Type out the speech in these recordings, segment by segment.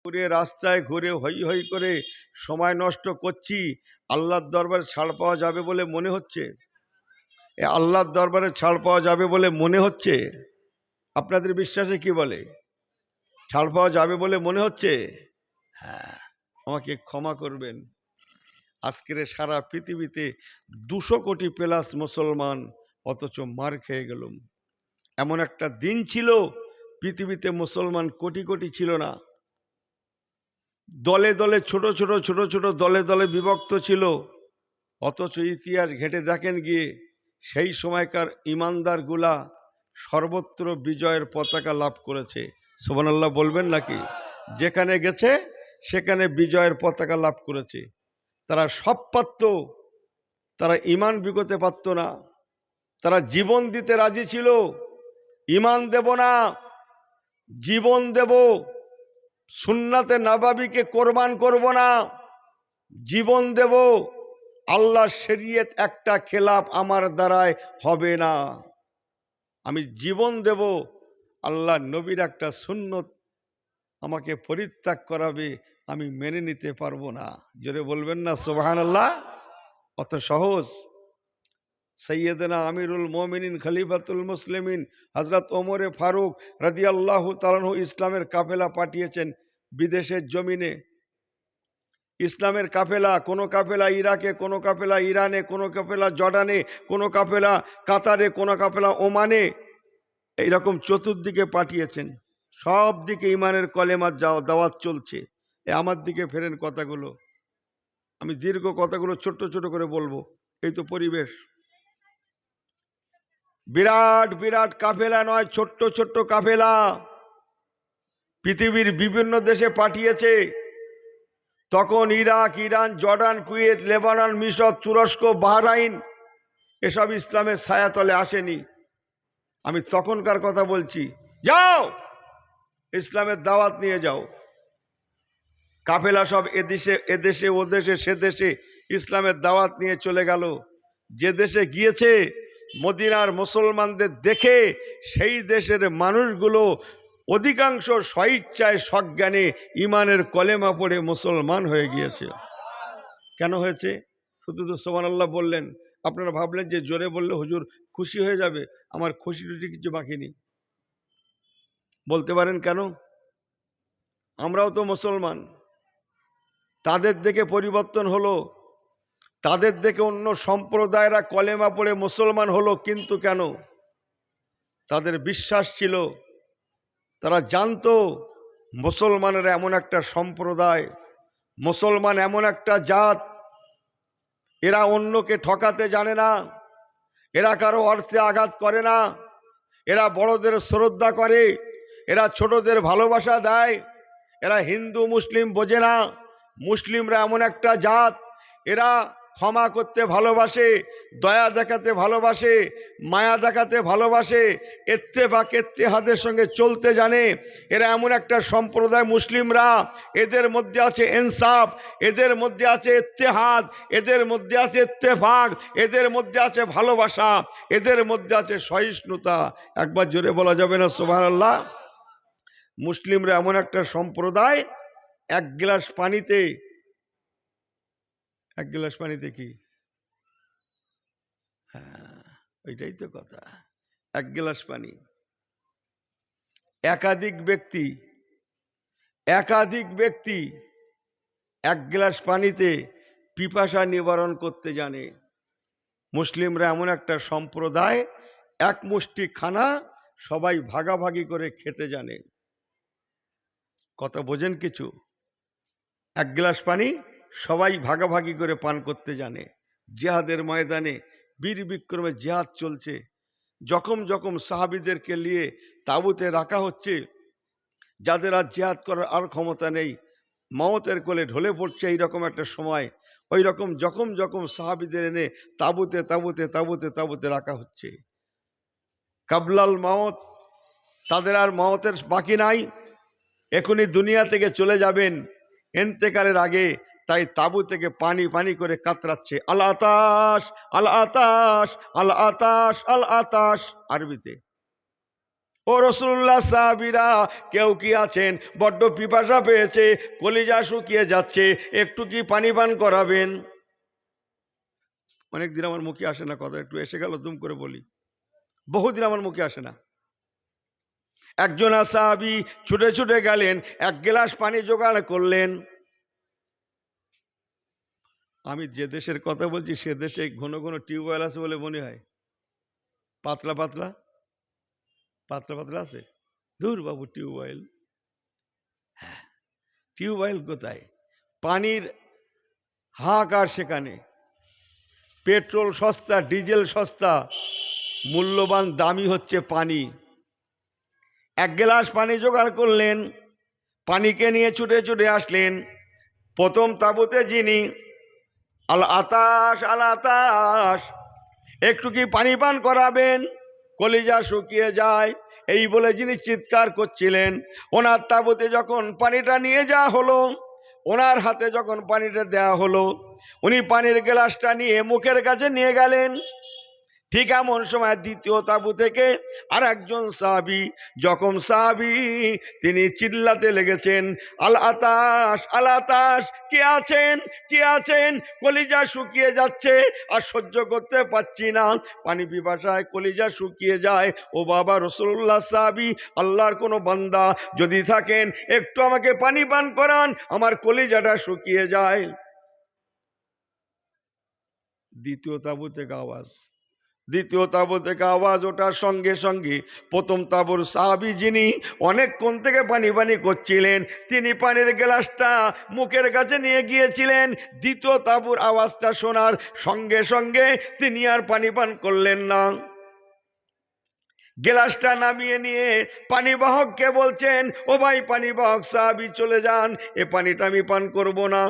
ঘুরে রাস্তায় ঘুরে হই হই করে সময় নষ্ট করছি, আল্লাহর দরবারে ছাড় পাওয়া যাবে বলে মনে হচ্ছে? আল্লাহর দরবারে ছাড় পাওয়া যাবে বলে মনে হচ্ছে? আপনাদের বিশ্বাসে কি বলে? ছাড় পাওয়া যাবে বলে মনে হচ্ছে? হ্যাঁ, আমাকে ক্ষমা করবেন, আজকের সারা পৃথিবীতে 200 কোটি প্লাস মুসলমান, অথচ মার খেয়ে গেলাম। এমন একটা দিন ছিল পৃথিবীতে মুসলমান কোটি কোটি ছিল না, দলে দলে ছোট ছোট দলে দলে বিভক্ত ছিল। অথচ ইতিহাস ঘেঁটে দেখেন গিয়ে সেই সময়কার ইমানদারগুলা সর্বত্র বিজয়ের পতাকা লাভ করেছে। সুবহানাল্লাহ বলবেন নাকি? যেখানে গেছে সেখানে বিজয়ের পতাকা লাভ করেছে। তারা সব পারত, তারা ইমান বিগতে পারত না, তারা জীবন দিতে রাজি ছিল। ইমান দেব না, জীবন দেব, সুন্নাতে নববীকে কোরবান করব না, জীবন দেব, আল্লাহ শরীয়ত একটা খেলাফ আমার দ্বারায় হবে না, আমি জীবন দেব, আল্লাহ নবীর একটা সুন্নত আমাকে পরিত্যাগ করাবে, আমি মেনে নিতে পারবো না। জোরে বলবেন না সুবহানাল্লাহ? অত সহজ? সৈয়দনা আমিরুল মোমিনিন খলিফাতুল মুসলিমিন হযরত ওমরে ফারুক রাদিয়াল্লাহু তাআলা আনহু ইসলামের কাফেলা পাঠিয়েছেন বিদেশের জমিনে। ইসলামের কাফেলা, কোনো কাফেলা ইরাকে, কোনো কাফেলা ইরানে, কোনো কাফেলা জর্ডানে, কোনো কাফেলা কাতারে, কোনো কাফেলা ওমানে, এইরকম চতুর্দিকে পাঠিয়েছেন। সব দিকে ইমানের কলেমার দাওয়াত চলছে। আমার দিকে ফেরেন কথাগুলো, আমি দীর্ঘ কথাগুলো ছোট্ট ছোট করে বলবো। এই তো পরিবেশ, বিরাট বিরাট কাফেলা নয়, ছোট্ট ছোট্ট কাফেলা পৃথিবীর বিভিন্ন দেশে পাঠিয়েছে। তখন Iraq, Iran, Jordan, Kuwait, Lebanon, মিশর, তুরস্ক, বাহরাইন এসব ইসলামের ছায়াতলে আসেনি। আমি তখনকার কথা বলছি। যাও ইসলামের দাওয়াত নিয়ে যাও। কাফেলা সব এদেশে ওদেশে সে দেশে ইসলামের দাওয়াত নিয়ে চলে গেল। যে দেশে গিয়েছে মদিনার মুসলমানদের দেখে সেই দেশের মানুষগুলো অধিকাংশ স্বইচ্ছায় সজ্ঞানে ইমানের কলেমা পড়ে মুসলমান হয়ে গিয়েছে। কেন হয়েছে? শুধু তো সুবহানাল্লাহ বললেন, আপনারা ভাবলেন যে জোরে বললে হুজুর খুশি হয়ে যাবে। আমার খুশি টুশি কিছু বাকি নেই। বলতে পারেন কেন? আমরাও তো মুসলমান, তাদের দেখে পরিবর্তন হলো, তাদের দেখে অন্য সম্প্রদায়েরা কলেমা পড়ে মুসলমান হলো। কিন্তু কেন? তাদের বিশ্বাস ছিল, তারা জানতো মুসলমানেরা এমন একটা সম্প্রদায়, মুসলমান এমন একটা জাত, এরা অন্যকে ঠকাতে জানে না, এরা কারো অর্থে আঘাত করে না, এরা বড়দের শ্রদ্ধা করে, এরা ছোটদের ভালোবাসা দেয়, এরা হিন্দু মুসলিম বোঝে না। মুসলিমরা এমন একটা জাত, এরা ক্ষমা করতে ভালোবাসে, দয়া দেখাতে ভালোবাসে, মায়া দেখাতে ভালোবাসে, ইত্তেফাক ইত্তেহাদের সঙ্গে চলতে জানে। এরা এমন একটা সম্প্রদায় মুসলিমরা, এদের মধ্যে আছে ইনসাফ, এদের মধ্যে আছে ইত্তেহাদ, এদের মধ্যে আছে ইত্তেফাক, এদের মধ্যে আছে ভালোবাসা, এদের মধ্যে আছে সহিষ্ণুতা। একবার জোরে বলা যাবে না সুবহানাল্লাহ? মুসলিমরা এমন একটা সম্প্রদায়, এক গ্লাস পানিতে কি, হ্যাঁ ওইটাই তো কথা, এক গ্লাস পানি, একাধিক ব্যক্তি এক গ্লাস পানিতে পিপাসা নিবারণ করতে জানে। মুসলিমরা এমন একটা সম্প্রদায়, এক মুষ্টি খানা সবাই ভাগাভাগি করে খেতে জানে। কথা বোঝেন কিছু? এক গ্লাস পানি সবাই ভাগাভাগি করে পান করতে জানে। জিহাদের ময়দানে বীর বিক্রমে জিহাদ চলছে, যখন সাহাবীদেরকে নিয়ে তাঁবুতে রাখা হচ্ছে, যাদের আর জিহাদ করার আর ক্ষমতা নেই, মওতের কোলে ঢলে পড়ছে, এইরকম একটা সময়, ওই রকম যখন সাহাবীদের এনে তাঁবুতে রাখা হচ্ছে। কাবলাল মাওত, তাদের আর মওতের বাকি নাই, এখনই দুনিয়া থেকে চলে যাবেন ইন্তেকালের আগে। তাই তাঁবু থেকে পানি করে কাতরাচ্ছে, আল আতাশ আল আতাশ আল আতাশ আল আতাশ, আরবিতে। ও রাসূলুল্লাহ, সাহাবীরা কেউ কি আছেন বড্ড পিপাসা পেয়েছে, কলিজা শুকিয়ে যাচ্ছে, একটু কি পানি পান করাবেন? অনেকদিন আমার মুখে আসে না কথা, একটু এসে গেল দুম করে বলি, বহুদিন আমার মুখে আসে না। একজন সাহাবী ছুটে ছুটে গেলেন, এক গ্লাস পানি জোগাড় করলেন। আমি যে দেশের কথা বলছি সে দেশে ঘন ঘন টিউবওয়েল আছে বলে মনে হয়, পাতলা পাতলা পাতলা পাতলা আছে। দূর বাবু, টিউবওয়েল, হ্যাঁ, টিউবওয়েল কোথায়? পানির হাহাকার সেখানে। পেট্রোল সস্তা, ডিজেল সস্তা, মূল্যবান দামি হচ্ছে পানি। এক গ্লাস পানি জোগাড় করলেন, পানিকে নিয়ে ছুটে ছুটে আসলেন। প্রথম তাঁবুতে যিনি, আল আতাশ আল আতাশ, একটু কি পানি পান করাবেন, কলিজা শুকিয়ে যায়, এই বলে যিনি চিৎকার করছিলেন, ওনার তাঁবুতে যখন পানিটা নিয়ে যাওয়া হলো, ওনার হাতে যখন পানিটা দেয়া হলো, উনি পানির গ্লাসটা নিয়ে মুখের কাছে নিয়ে গেলেন। ঠিক এমন সময় দ্বিতীয় তাঁবু থেকে আর একজন সাহাবী, যখন সাহাবী, তিনি চিল্লাতে লেগেছেন, আল আতাশ আল আতাশ, কে আছেন, কে আছেন, কলিজা শুকিয়ে যাচ্ছে, আর সহ্য করতে পাচ্ছি না, পানি পিপাসায় কলিজা শুকিয়ে যায়। ও বাবা রাসূলুল্লাহ, সাহাবী, আল্লাহর কোনো বান্দা যদি থাকেন একটু আমাকে পানি পান করান, আমার কলিজাটা শুকিয়ে যায়। দ্বিতীয় তাঁবু থেকে আওয়াজ, দ্বিতীয় তাঁবু থেকে আওয়াজ ওঠার সঙ্গে সঙ্গে প্রথম তাঁবুর সাহাবী যিনি অনেকক্ষণ থেকে পানি পানি করছিলেন, তিনি পানির গ্লাসটা মুখের কাছে নিয়ে গিয়েছিলেন। দ্বিতীয় তাঁবুর আওয়াজটা শোনার সঙ্গে সঙ্গে তিনি আর পানি পান করলেন না। গ্লাসটা নামিয়ে নিয়ে পানিবাহককে বলছেন, ও ভাই পানিবাহক সাহাবী, চলে যান, এ পানিটা আমি পান করব না।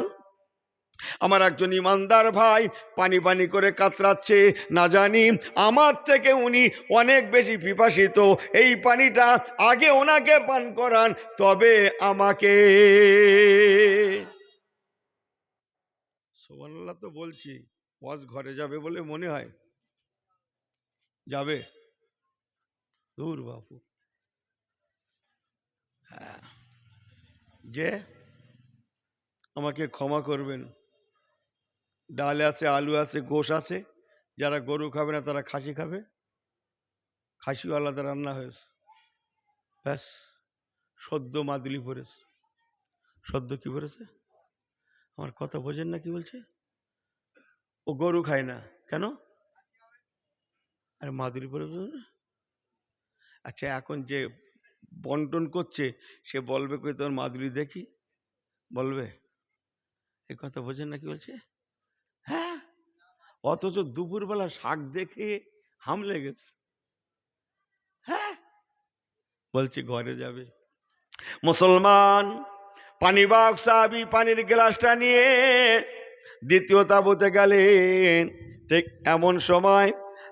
আমার একজন ইমানদার ভাই পানি পানি করে কাতরাচ্ছে, না জানি আমার থেকে উনি অনেক বেশি পিপাসিত, এই পানিটা আগে ওনাকে পান করান, তবে আমাকে। সুবহানাল্লাহ তো বলছি, ওয়াজ ঘরে যাবে বলে মনে হয়, যাবে? দূর বাপু, হ্যাঁ, যে আমাকে ক্ষমা করবেন, ডাল আছে, আলু আছে, গোশ আছে, যারা গরু খাবে না তারা খাসি খাবে, খাসিও আলাদা রান্না হয়েছে, ব্যাস। সদ্য মাদুলি পড়েছে, সদ্য কি পড়েছে, আমার কথা বোঝেন না কি বলছে? ও গরু খায় না কেন? আরে মাদুলি পরে, আচ্ছা এখন যে বন্টন করছে সে বলবে কই তোর মাদুলি দেখি, বলবে? এই কথা বোঝেন না কি বলছে? হ্যাঁ, অথচ দুপুরবেলা শাক দেখে হামলে গেছে। হ্যাঁ, বলছি ঘরে যাবে। মুসলমান, পানিবাহক সাহাবী পানির গ্লাসটা নিয়ে দ্বিতীয় তাঁবুতে গেলেন। ঠিক এমন সময়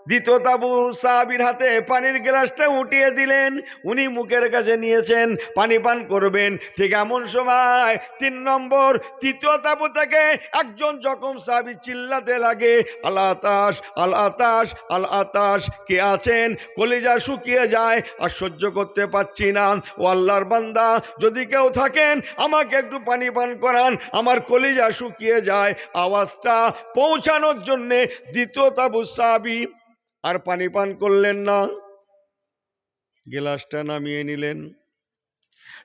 দ্বিতীয় তাঁবু সাহাবীর হাতে পানির গ্লাসটা উঠিয়ে দিলেন, উনি মুখের কাছে নিয়েছেন, পানি পান করবেন। ঠিক এমন সময় 3 নম্বর তৃতীয় তাঁবু থেকে একজন জখম সাহাবী চিল্লাতে লাগে, আল আতাশ আল আতাশ আল আতাশ, কে আছেন, কলিজা শুকিয়ে যায়, আর সহ্য করতে পাচ্ছি না, ও আল্লাহর বান্দা যদি কেউ থাকেন আমাকে একটু পানি পান করান, আমার কলিজা শুকিয়ে যায়। আওয়াজটা পৌঁছানোর জন্যে দ্বিতীয় তাঁবু সাহাবী আর পানি পান করলেন না, গ্লাসটা নামিয়ে নিলেন,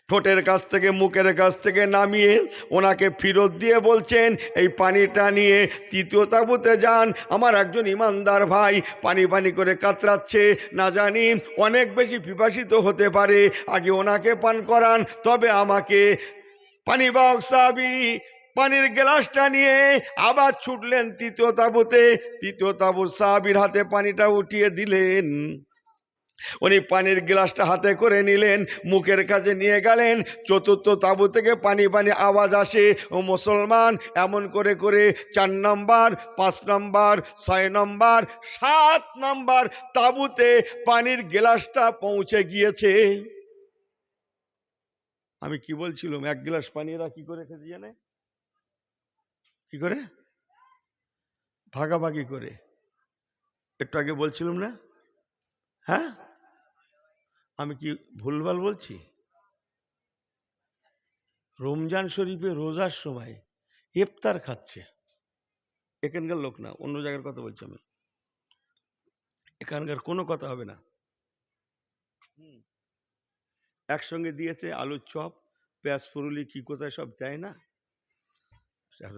ঠোঁটের কাছ থেকে, মুখের কাছ থেকে নামিয়ে ওনাকে ফেরত দিয়ে বলছেন, এই পানিটা নিয়ে তৃতীয় তাঁবুতে যান, আমার একজন ইমানদার ভাই পানি পানি করে কাতরাচ্ছে, না জানি অনেক বেশি পিপাসিত হতে পারে, আগে ওনাকে পান করান, তবে আমাকে। পানিবাহক সাহাবী পানির গ্লাসটা নিয়ে আবার ছুটলেন তৃতীয় তাঁবুতে, তৃতীয় তাঁবুর সাহাবীর হাতে পানিটা উঠিয়ে দিলেন। উনি পানির গ্লাসটা হাতে করে নিলেন, মুখের কাছে নিয়ে গেলেন। চতুর্থ তাঁবু থেকে পানি পানি আওয়াজ আসে। ও মুসলমান, এমন করে করে 4 নম্বর, 5 নম্বর, 6 নম্বর, 7 নম্বর তাঁবুতে পানির গ্লাসটা পৌঁছে গিয়েছে। আমি কি বলছিলাম, 1 গ্লাস পানি এরা কি করে খেতে জানে? কি করে? ভাগাভাগি করে। একটু আগে বলছিলাম না? হ্যাঁ, আমি কি ভুলভাল বলছি? রমজান শরীফে রোজার সময় ইফতার খাচ্ছে, এখানকার লোক না, অন্য জায়গার কথা বলছি আমি, এখানকার কোনো কথা হবে না। একসঙ্গে দিয়েছে আলুর চপ, পেঁয়াজ ফুরুলি কি কোথায় সব দেয় না,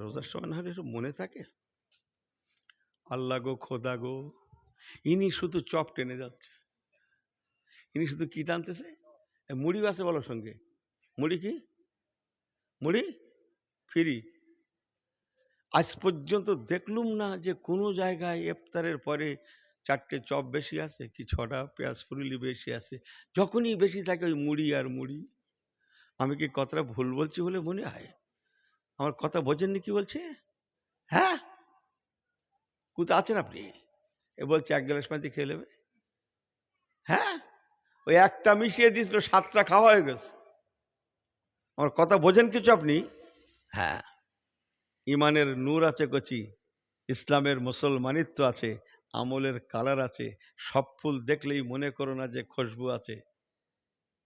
রোজার সময় না হলে একটু মনে থাকে। আল্লাহ গো খোদা গো, ইনি শুধু চপ টেনে যাচ্ছে, ইনি শুধু কি টানতেছে, মুড়ি আছে বলো সঙ্গে, মুড়ি কি, মুড়ি ফ্রি। আজ পর্যন্ত দেখলুম না যে কোনো জায়গায় ইফতারের পরে 4টে চপ বেশি আছে কি 6টা পেঁয়াজ ফুরুলি বেশি আছে, যখনই বেশি থাকে ওই মুড়ি আর মুড়ি। আমি কি কথাটা ভুল বলছি বলে মনে হয়? আমার কথা বোঝেননি কি বলছে? হ্যাঁ, কোথায় আছেন আপনি? এ বলছে 1 গ্লাস পানি খেয়ে নেবে। হ্যাঁ, ওই একটা মিশিয়ে দিয়েছিল, 7টা খাওয়া হয়ে গেছে। আমার কথা বোঝেন কিছু আপনি? হ্যাঁ, ইমানের নূর আছে কচি, ইসলামের মুসলমানিত্ব আছে, আমলের কালার আছে। সব ফুল দেখলেই মনে করো না যে খুশবু আছে,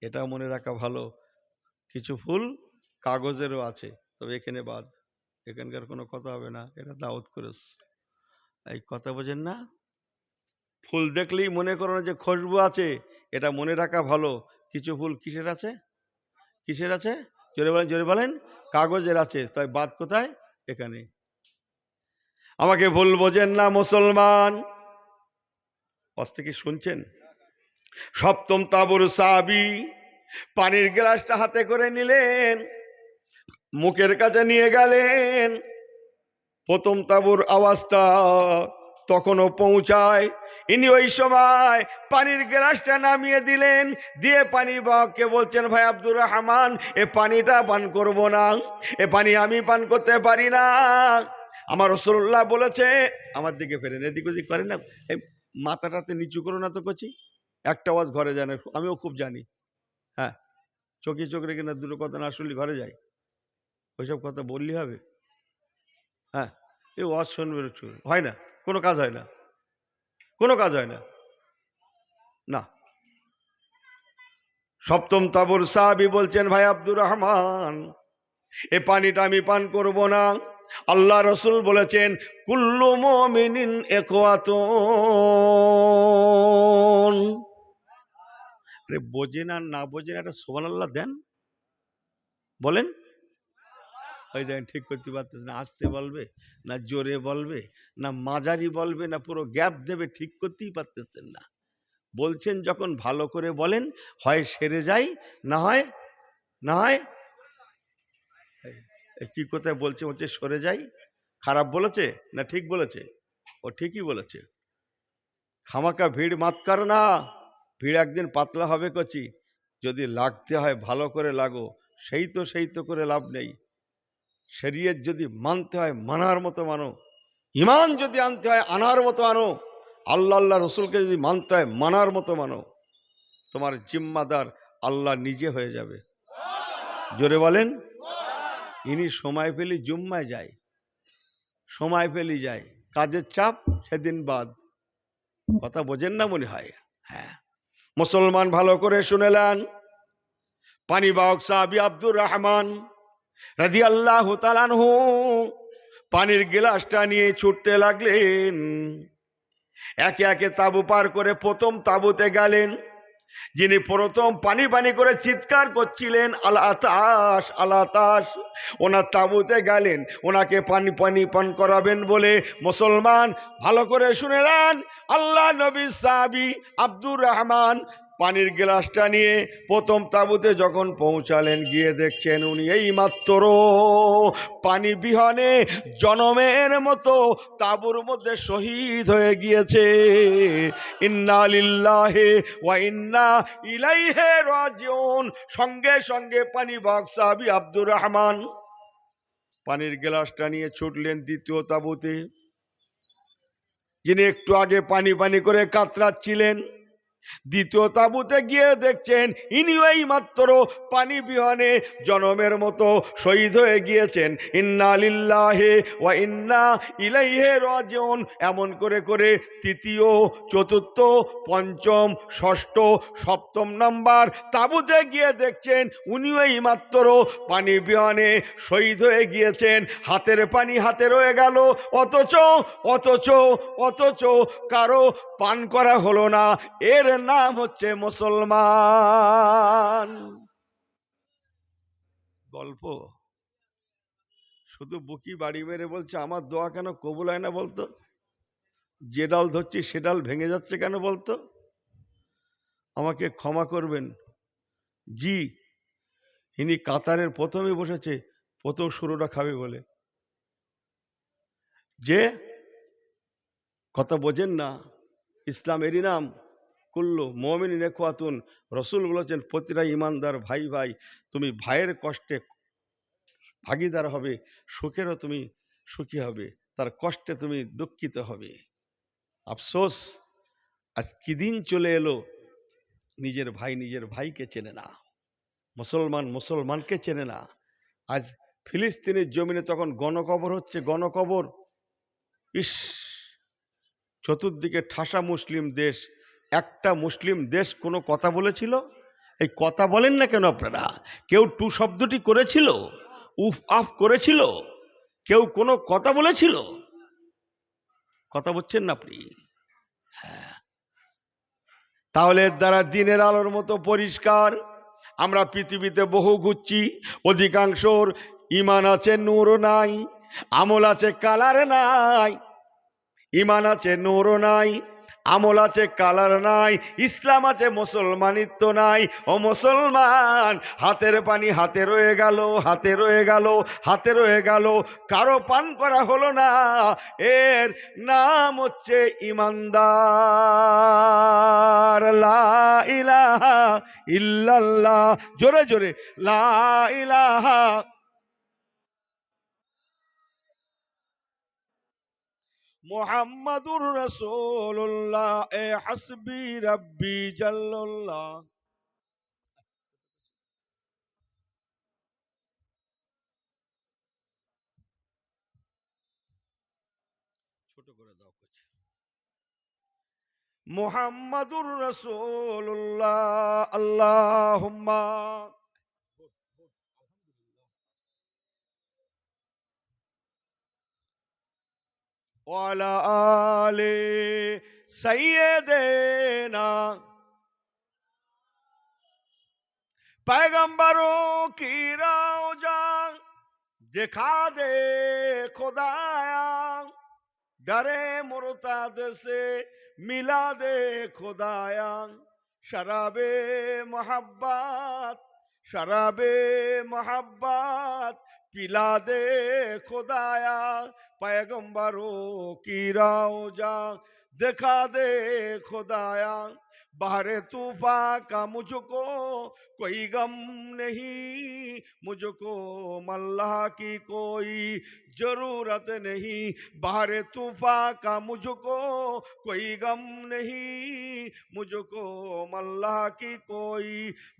এটা মনে রাখা ভালো। কিছু ফুল কাগজেরও আছে, তবে এখানে বাদ, এখানকার কোনো কথা হবে না, এটা দাওয়াত করেছে। এই কথা বোঝেন না? ফুল দেখলেই মনে করো না যে খুশবু আছে, এটা মনে রাখা ভালো। কিছু ফুল কিসের আছে, কিসের আছে? জোরে বলেন, জোরে বলেন। কাগজের আছে, তাই বাদ কোথায়? এখানে। আমাকে ভুল বোঝেন না মুসলমান, আজকে কি শুনছেন? সপ্তম তাবুর সাহাবী পানির গ্লাসটা হাতে করে নিলেন, মুখের কাছে নিয়ে গেলেন। প্রথম তাবুর আওয়াজটা তখনও পৌঁছায়, ইনি ওই সময় পানির গ্লাসটা নামিয়ে দিলেন, দিয়ে পানি বাহককে বলছেন, ভাই আব্দুর রহমান, এ পানিটা পান করব না, এ পানি আমি পান করতে পারি না। আমার রাসূলুল্লাহ বলেছে, আমার দিকে ফেরেন, এদিক ওদিক করেন না, এই মাথাটাতে নিচু করো না তো কচি, একটা আওয়াজ ঘরে জানে, আমিও খুব জানি। হ্যাঁ, চোখে চোখ রেখে না, দুটো কথা না শুনলে ঘরে যায়, ওইসব কথা বললেই হবে? হ্যাঁ, এই ওয়াজ শুনবে, হয় না, কোনো কাজ হয় না, কোনো কাজ হয় না। না, সপ্তম তাবুর সাহাবী বলছেন, ভাই আব্দুর রহমান, এ পানিটা আমি পান করব না। আল্লাহ রসুল বলেছেন, কুল্লু মুমিনিন ইখওয়াতুন। আরে বোঝেন আর না বোঝেন, একটা সুবহানাল্লাহ দেন, বলেন। ওই দেখেন, ঠিক করতে পারতেছে না, আসতে বলবে না জোরে বলবে না মাঝারি বলবে না পুরো গ্যাপ দেবে, ঠিক করতেই পারতেছেন না। বলছেন যখন ভালো করে বলেন, হয় সেরে যাই, না হয়, না হয় কি কোথায় বলছে, বলছে সরে যাই। খারাপ বলেছে না ঠিক বলেছে? ও ঠিকই বলেছে। খামাকা ভিড় মাত কর না, ভিড় একদিন পাতলা হবে কচি। যদি লাগতে হয় ভালো করে লাগো, সেই তো করে লাভ নেই। শরীয়ত যদি মানতে হয় মানার মতো মানো, ইমান যদি আনতে হয় আনার মতো আনো, আল্লাহ আল্লাহ রসুলকে যদি মানতে হয় মানার মতো মানো, তোমার জিম্মাদার আল্লাহ নিজে হয়ে যাবে। জোরে বলেন। ইনি সময় পেলে জুম্মায় যায়, সময় পেলে যায়, কাজের চাপ সেদিন বাদ। কথা বোঝেন না মনে হয়? হ্যাঁ, মুসলমান ভালো করে শুনেলেন। পানি বাহক সাহাবী আব্দুর রহমান রাদিয়াল্লাহু তাআলা আনহু পানির গ্লাসটা নিয়ে ছুটতে লাগলেন। একে একে তাঁবু পার করে প্রথম তাঁবুতে গেলেন। যিনি প্রথম পানি পানি করে চিৎকার করছিলেন, আল্লাহ তাস, আল্লাহ তাস, ওনার তাঁবুতে গেলেন ওনাকে পানি পানি পান করাবেন বলে। মুসলমান ভালো করে শুনেলেন, আল্লাহ নবী সাহাবী আব্দুর রহমান পানির গ্লাসটা নিয়ে প্রথম তাঁবুতে যখন পৌঁছালেন, গিয়ে দেখছেন উনি এই মাত্র পানি বিহনে জনমের মতো তাঁবুর মধ্যে শহীদ হয়ে গিয়েছে। ইন্না লিল্লাহি ওয়া ইন্না ইলাইহি রাজিউন। সঙ্গে সঙ্গে পানি বাহক সাহাবী আব্দুর রহমান পানির গ্লাসটা নিয়ে ছুটলেন দ্বিতীয় তাঁবুতে। যিনি একটু আগে পানি পানি করে কাতরাচ্ছিলেন, দ্বিতীয় তাঁবুতে গিয়ে দেখছেন ইনিও এই মাত্র পানি বিহনে জনমের মতো শহীদ হয়ে গিয়েছেন। ইন্না লিল্লাহি ওয়া ইন্না ইলাইহি রাজিউন। এমন করে করে তৃতীয়, চতুর্থ, পঞ্চম, ষষ্ঠ, সপ্তম নাম্বার তাঁবুতে গিয়ে দেখছেন উনিও এই মাত্র পানি বিহনে শহীদ হয়ে গিয়েছেন। হাতের পানি হাতে রয়ে গেল, অথচ অথচ অথচ কারো পান করা হলো না। এর নাম হচ্ছে মুসলমান। গল্প শুধু বুকি বাড়ি মেরে বলছে আমার দোয়া কেন কবুল হয় না বলতো? যে ডাল ধরছি সে ডাল ভেঙে যাচ্ছে কেন বলতো? আমাকে ক্ষমা করবেন জি, ইনি কাতারের প্রথমে বসেছে, প্রথম শুরুটা খাবে বলে। যে কথা বোঝেন না, ইসলামেরই নাম কুল্লু মুমিনিন ইখওয়াতুন। রসুল বলেছেন প্রতিটা ইমানদার ভাই ভাই। তুমি ভাইয়ের কষ্টে ভাগিদার হবে, সুখেরও তুমি সুখী হবে, তার কষ্টে তুমি দুঃখিত হবে। আফসোস আজ কি দিন চলে এলো, নিজের ভাই নিজের ভাইকে চেনে না, মুসলমান মুসলমানকে চেনে না। আজ ফিলিস্তিনের জমিনে তখন গণকবর হচ্ছে, গণকবর। ইস, চতুর্দিকে ঠাসা মুসলিম দেশ, একটা মুসলিম দেশ কোনো কথা বলেছিল? এই কথা বলেন না কেন আপনারা? কেউ টু শব্দটি করেছিল? উফ আফ করেছিল? কেউ কোনো কথা বলেছিল? কথা বলছেন না আপনি? হ্যাঁ, তাহলে এর দ্বারা দিনের আলোর মতো পরিষ্কার। আমরা পৃথিবীতে বহু ঘুরছি, অধিকাংশর ইমান আছে নূর নাই, আমল আছে কালার নাই। ইমান আছে নূর নাই, আমল আছে কালার নাই, ইসলাম আছে মুসলমানিত্ব নাই। ও মুসলমান, হাতের পানি হাতে রয়ে গেল, হাতে রয়ে গেল, হাতে রয়ে গেল, কারো পান করা হলো না। এর নাম হচ্ছে ইমানদার। লা ইলাহা ইল্লাল্লাহ, জোরে জোরে লা ইলাহা। মুহাম্মাদুর রাসূলুল্লাহ, এ হাসবি রাব্বি জাল্লাল্লাহ। ছোট করে দাও করছে। মুহাম্মাদুর রাসূলুল্লাহ, আল্লাহুম্মা ওয়ালা আলে সাইয়্যিদিনা। पैगंबरों की रौजा दिखा दे खुदाया, डरे मुर्ताद से मिला दे खुदाया। शराबे मोहब्बत, शराबे मोहब्बत पिला दे खुदाया। पैगंबरों की रौजा दिखा दे खुदाया। बाहर तूफान का मुझको कोई गम नहीं, मुझको मल्लाह की कोई जरूरत नहीं। बाहर तूफान का मुझको कोई गम नहीं, मुझको मल्लाह की कोई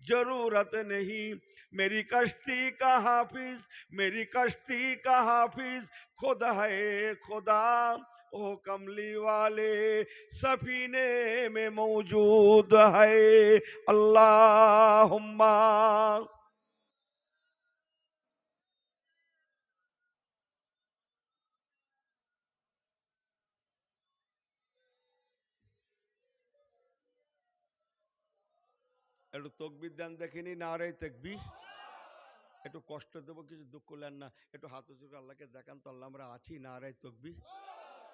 जरूरत नहीं। मेरी कश्ती का हाफिज, मेरी कश्ती का हाफिज खुद है खुदा। ओ कमली वाले सफीने में मौजूद है। अल्लाहुम्मा। একটু তকবির দেন দেখিনি, নারে তাকবীর। একটু কষ্ট দেবো, কিছু দুঃখ করলেন না, একটু হাত উঁচু করে আল্লাহকে দেখান তো, আল্লাহ আমরা আছি, নারে তাকবীর।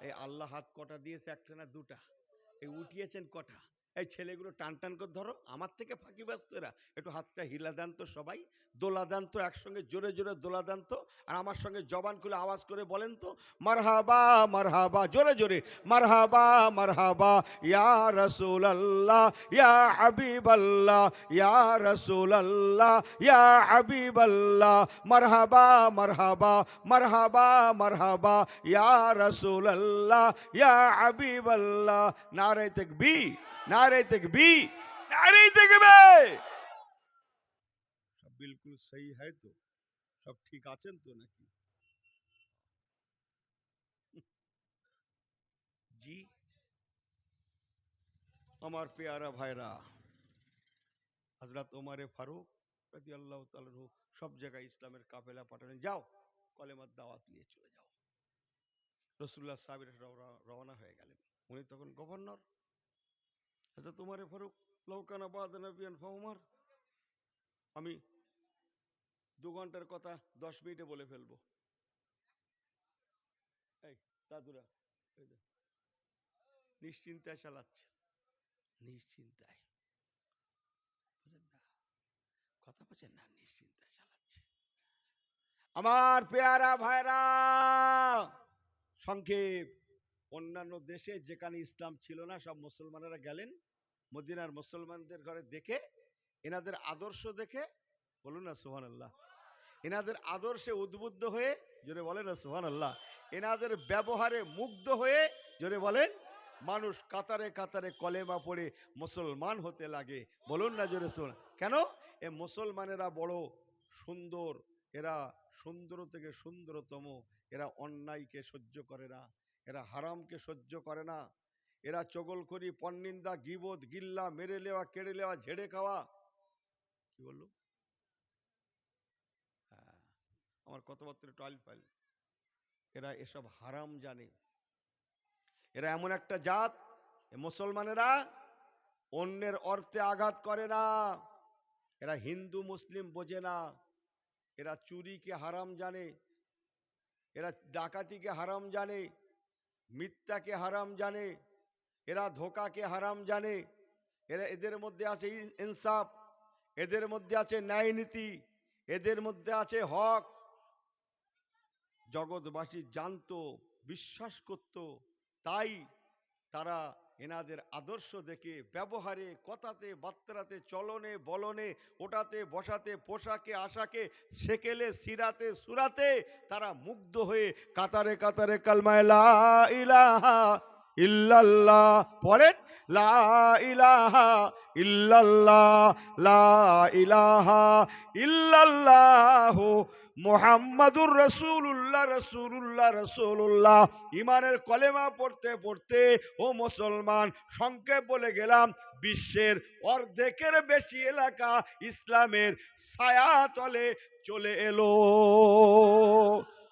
এই আল্লাহ হাত কটা দিয়েছে? একটা না দুটা? এই উঠিয়েছেন কটা? এই ছেলেগুলো টান টান করে ধরো, আমার থেকে ফাঁকি ব্যস্ত এরা। একটু হাতটা হিলা দেন তো সবাই, দোলা দেন তো, একসঙ্গে জোরে জোরে দোলা দেন তো, আর আমার সঙ্গে জবান খুলে আওয়াজ করে বলেন তো, মারহাবা মারহাবা, জোরে জোরে, মারহাবা মারহাবা ইয়া রাসূলুল্লাহ ইয়া হাবিবাল্লাহ ইয়া রাসূলুল্লাহ ইয়া হাবিবাল্লাহ, মারহাবা মারহাবা মারহাবা মারহাবা ইয়া রাসূলুল্লাহ ইয়া হাবিবাল্লাহ। নারে তাকবীর, নারে তাকবীর, নারে তাকবীর। সব বিলকুল সহি है তো? সব ঠিক আছেন তো নাকি? জি আমার পেয়ারা ভাইরা, হযরত ওমর ফারুক রাদিয়াল্লাহু তাআলা আনহু সব জায়গায় ইসলামের কাফেলা পাঠালেন, যাও কলেমার দাওয়াত নিয়ে চলে যাও। রাসূলুল্লাহ সাহাবীরা রওনা হয়ে গেলেন। উনি তখন গভর্নর। হযরত ওমর ফারুক, লাউ কানা বা'দা নাবিয়ান ফাউমর, আমি 2 ঘন্টার কথা 10 মিনিটে বলে ফেলবো। এই দাদুরা, এই যে, নিশ্চিন্তায় চালাচ্ছে, নিশ্চিন্তায়, বুঝেন না, কথা বলছেন না, নিশ্চিন্তায় চালাচ্ছে। আমার পেয়ারা ভাইরা, সংক্ষেপ, অন্যান্য দেশে যেখানে ইসলাম ছিল না সব মুসলমানেরা গেলেন, মদিনার মুসলমানদের ঘরে দেখে, এনাদের আদর্শ দেখে, বলুন না সুবহানাল্লাহ, এনাদের আদর্শে উদ্বুদ্ধ হয়ে, জোরে বলেন না সুবহানাল্লাহ, এনাদের ব্যবহারে মুগ্ধ হয়ে, জোরে বলেন, মানুষ কাতারে কাতারে কলেমা পড়ে মুসলমান হতে লাগে, বলুন না জোরে সুবহান। কেন? এ মুসলমানেরা বড় সুন্দর, এরা সুন্দর থেকে সুন্দরতম, এরা অন্যায়কে সহ্য করে না, এরা হারামকে সহ্য করে না, এরা চগলখড়ি, পরনিন্দা, গীবত, গিল্লা, মেরে নেওয়া, কেড়ে নেওয়া, ঝেড়ে খাওয়া, কি বললো, হ্যাঁ আমার কথাবার্তা টয়েল ফাইল, এরা এসব হারাম জানে। এরা এমন একটা জাত, মুসলমানেরা অন্যের অর্থে আঘাত করে না, এরা হিন্দু মুসলিম বোঝে না, এরা চুরিকে হারাম জানে, এরা ডাকাতিকে হারাম জানে, মিথ্যাকে হারাম জানে, এরা ধোঁকাকে হারাম জানে, এরা, এদের মধ্যে আছে ইনসাফ, এদের মধ্যে আছে ন্যায় নীতি, এদের মধ্যে আছে হক। জগৎবাসী জানতো, বিশ্বাস করত, তাই তারা এনাদের আদর্শ দেখে ব্যবহারে, কথাতে, বার্তাতে, চলনে, বলনে, ওটাতে, বসাতে, পোশাকে, আশাকে, সেকেলে, সিরাতে, সুরাতে তারা মুগ্ধ হয়ে কাতারে কাতারে কালমায়ে লা ইলাহা ইল্লাল্লাহ পড়েন, লা ইলাহা ইল্লাল্লাহ, লা ইলাহা ইল্লাল্লাহ মুহাম্মাদুর রাসূলুল্লাহ, রাসূলুল্লাহ, রাসূলুল্লাহ। ইমানের কলেমা পড়তে পড়তে, ও মুসলমান, সংক্ষেপ বলে গেলাম, বিশ্বের অর্ধেকের বেশি এলাকা ইসলামের ছায়া তলে চলে এলো।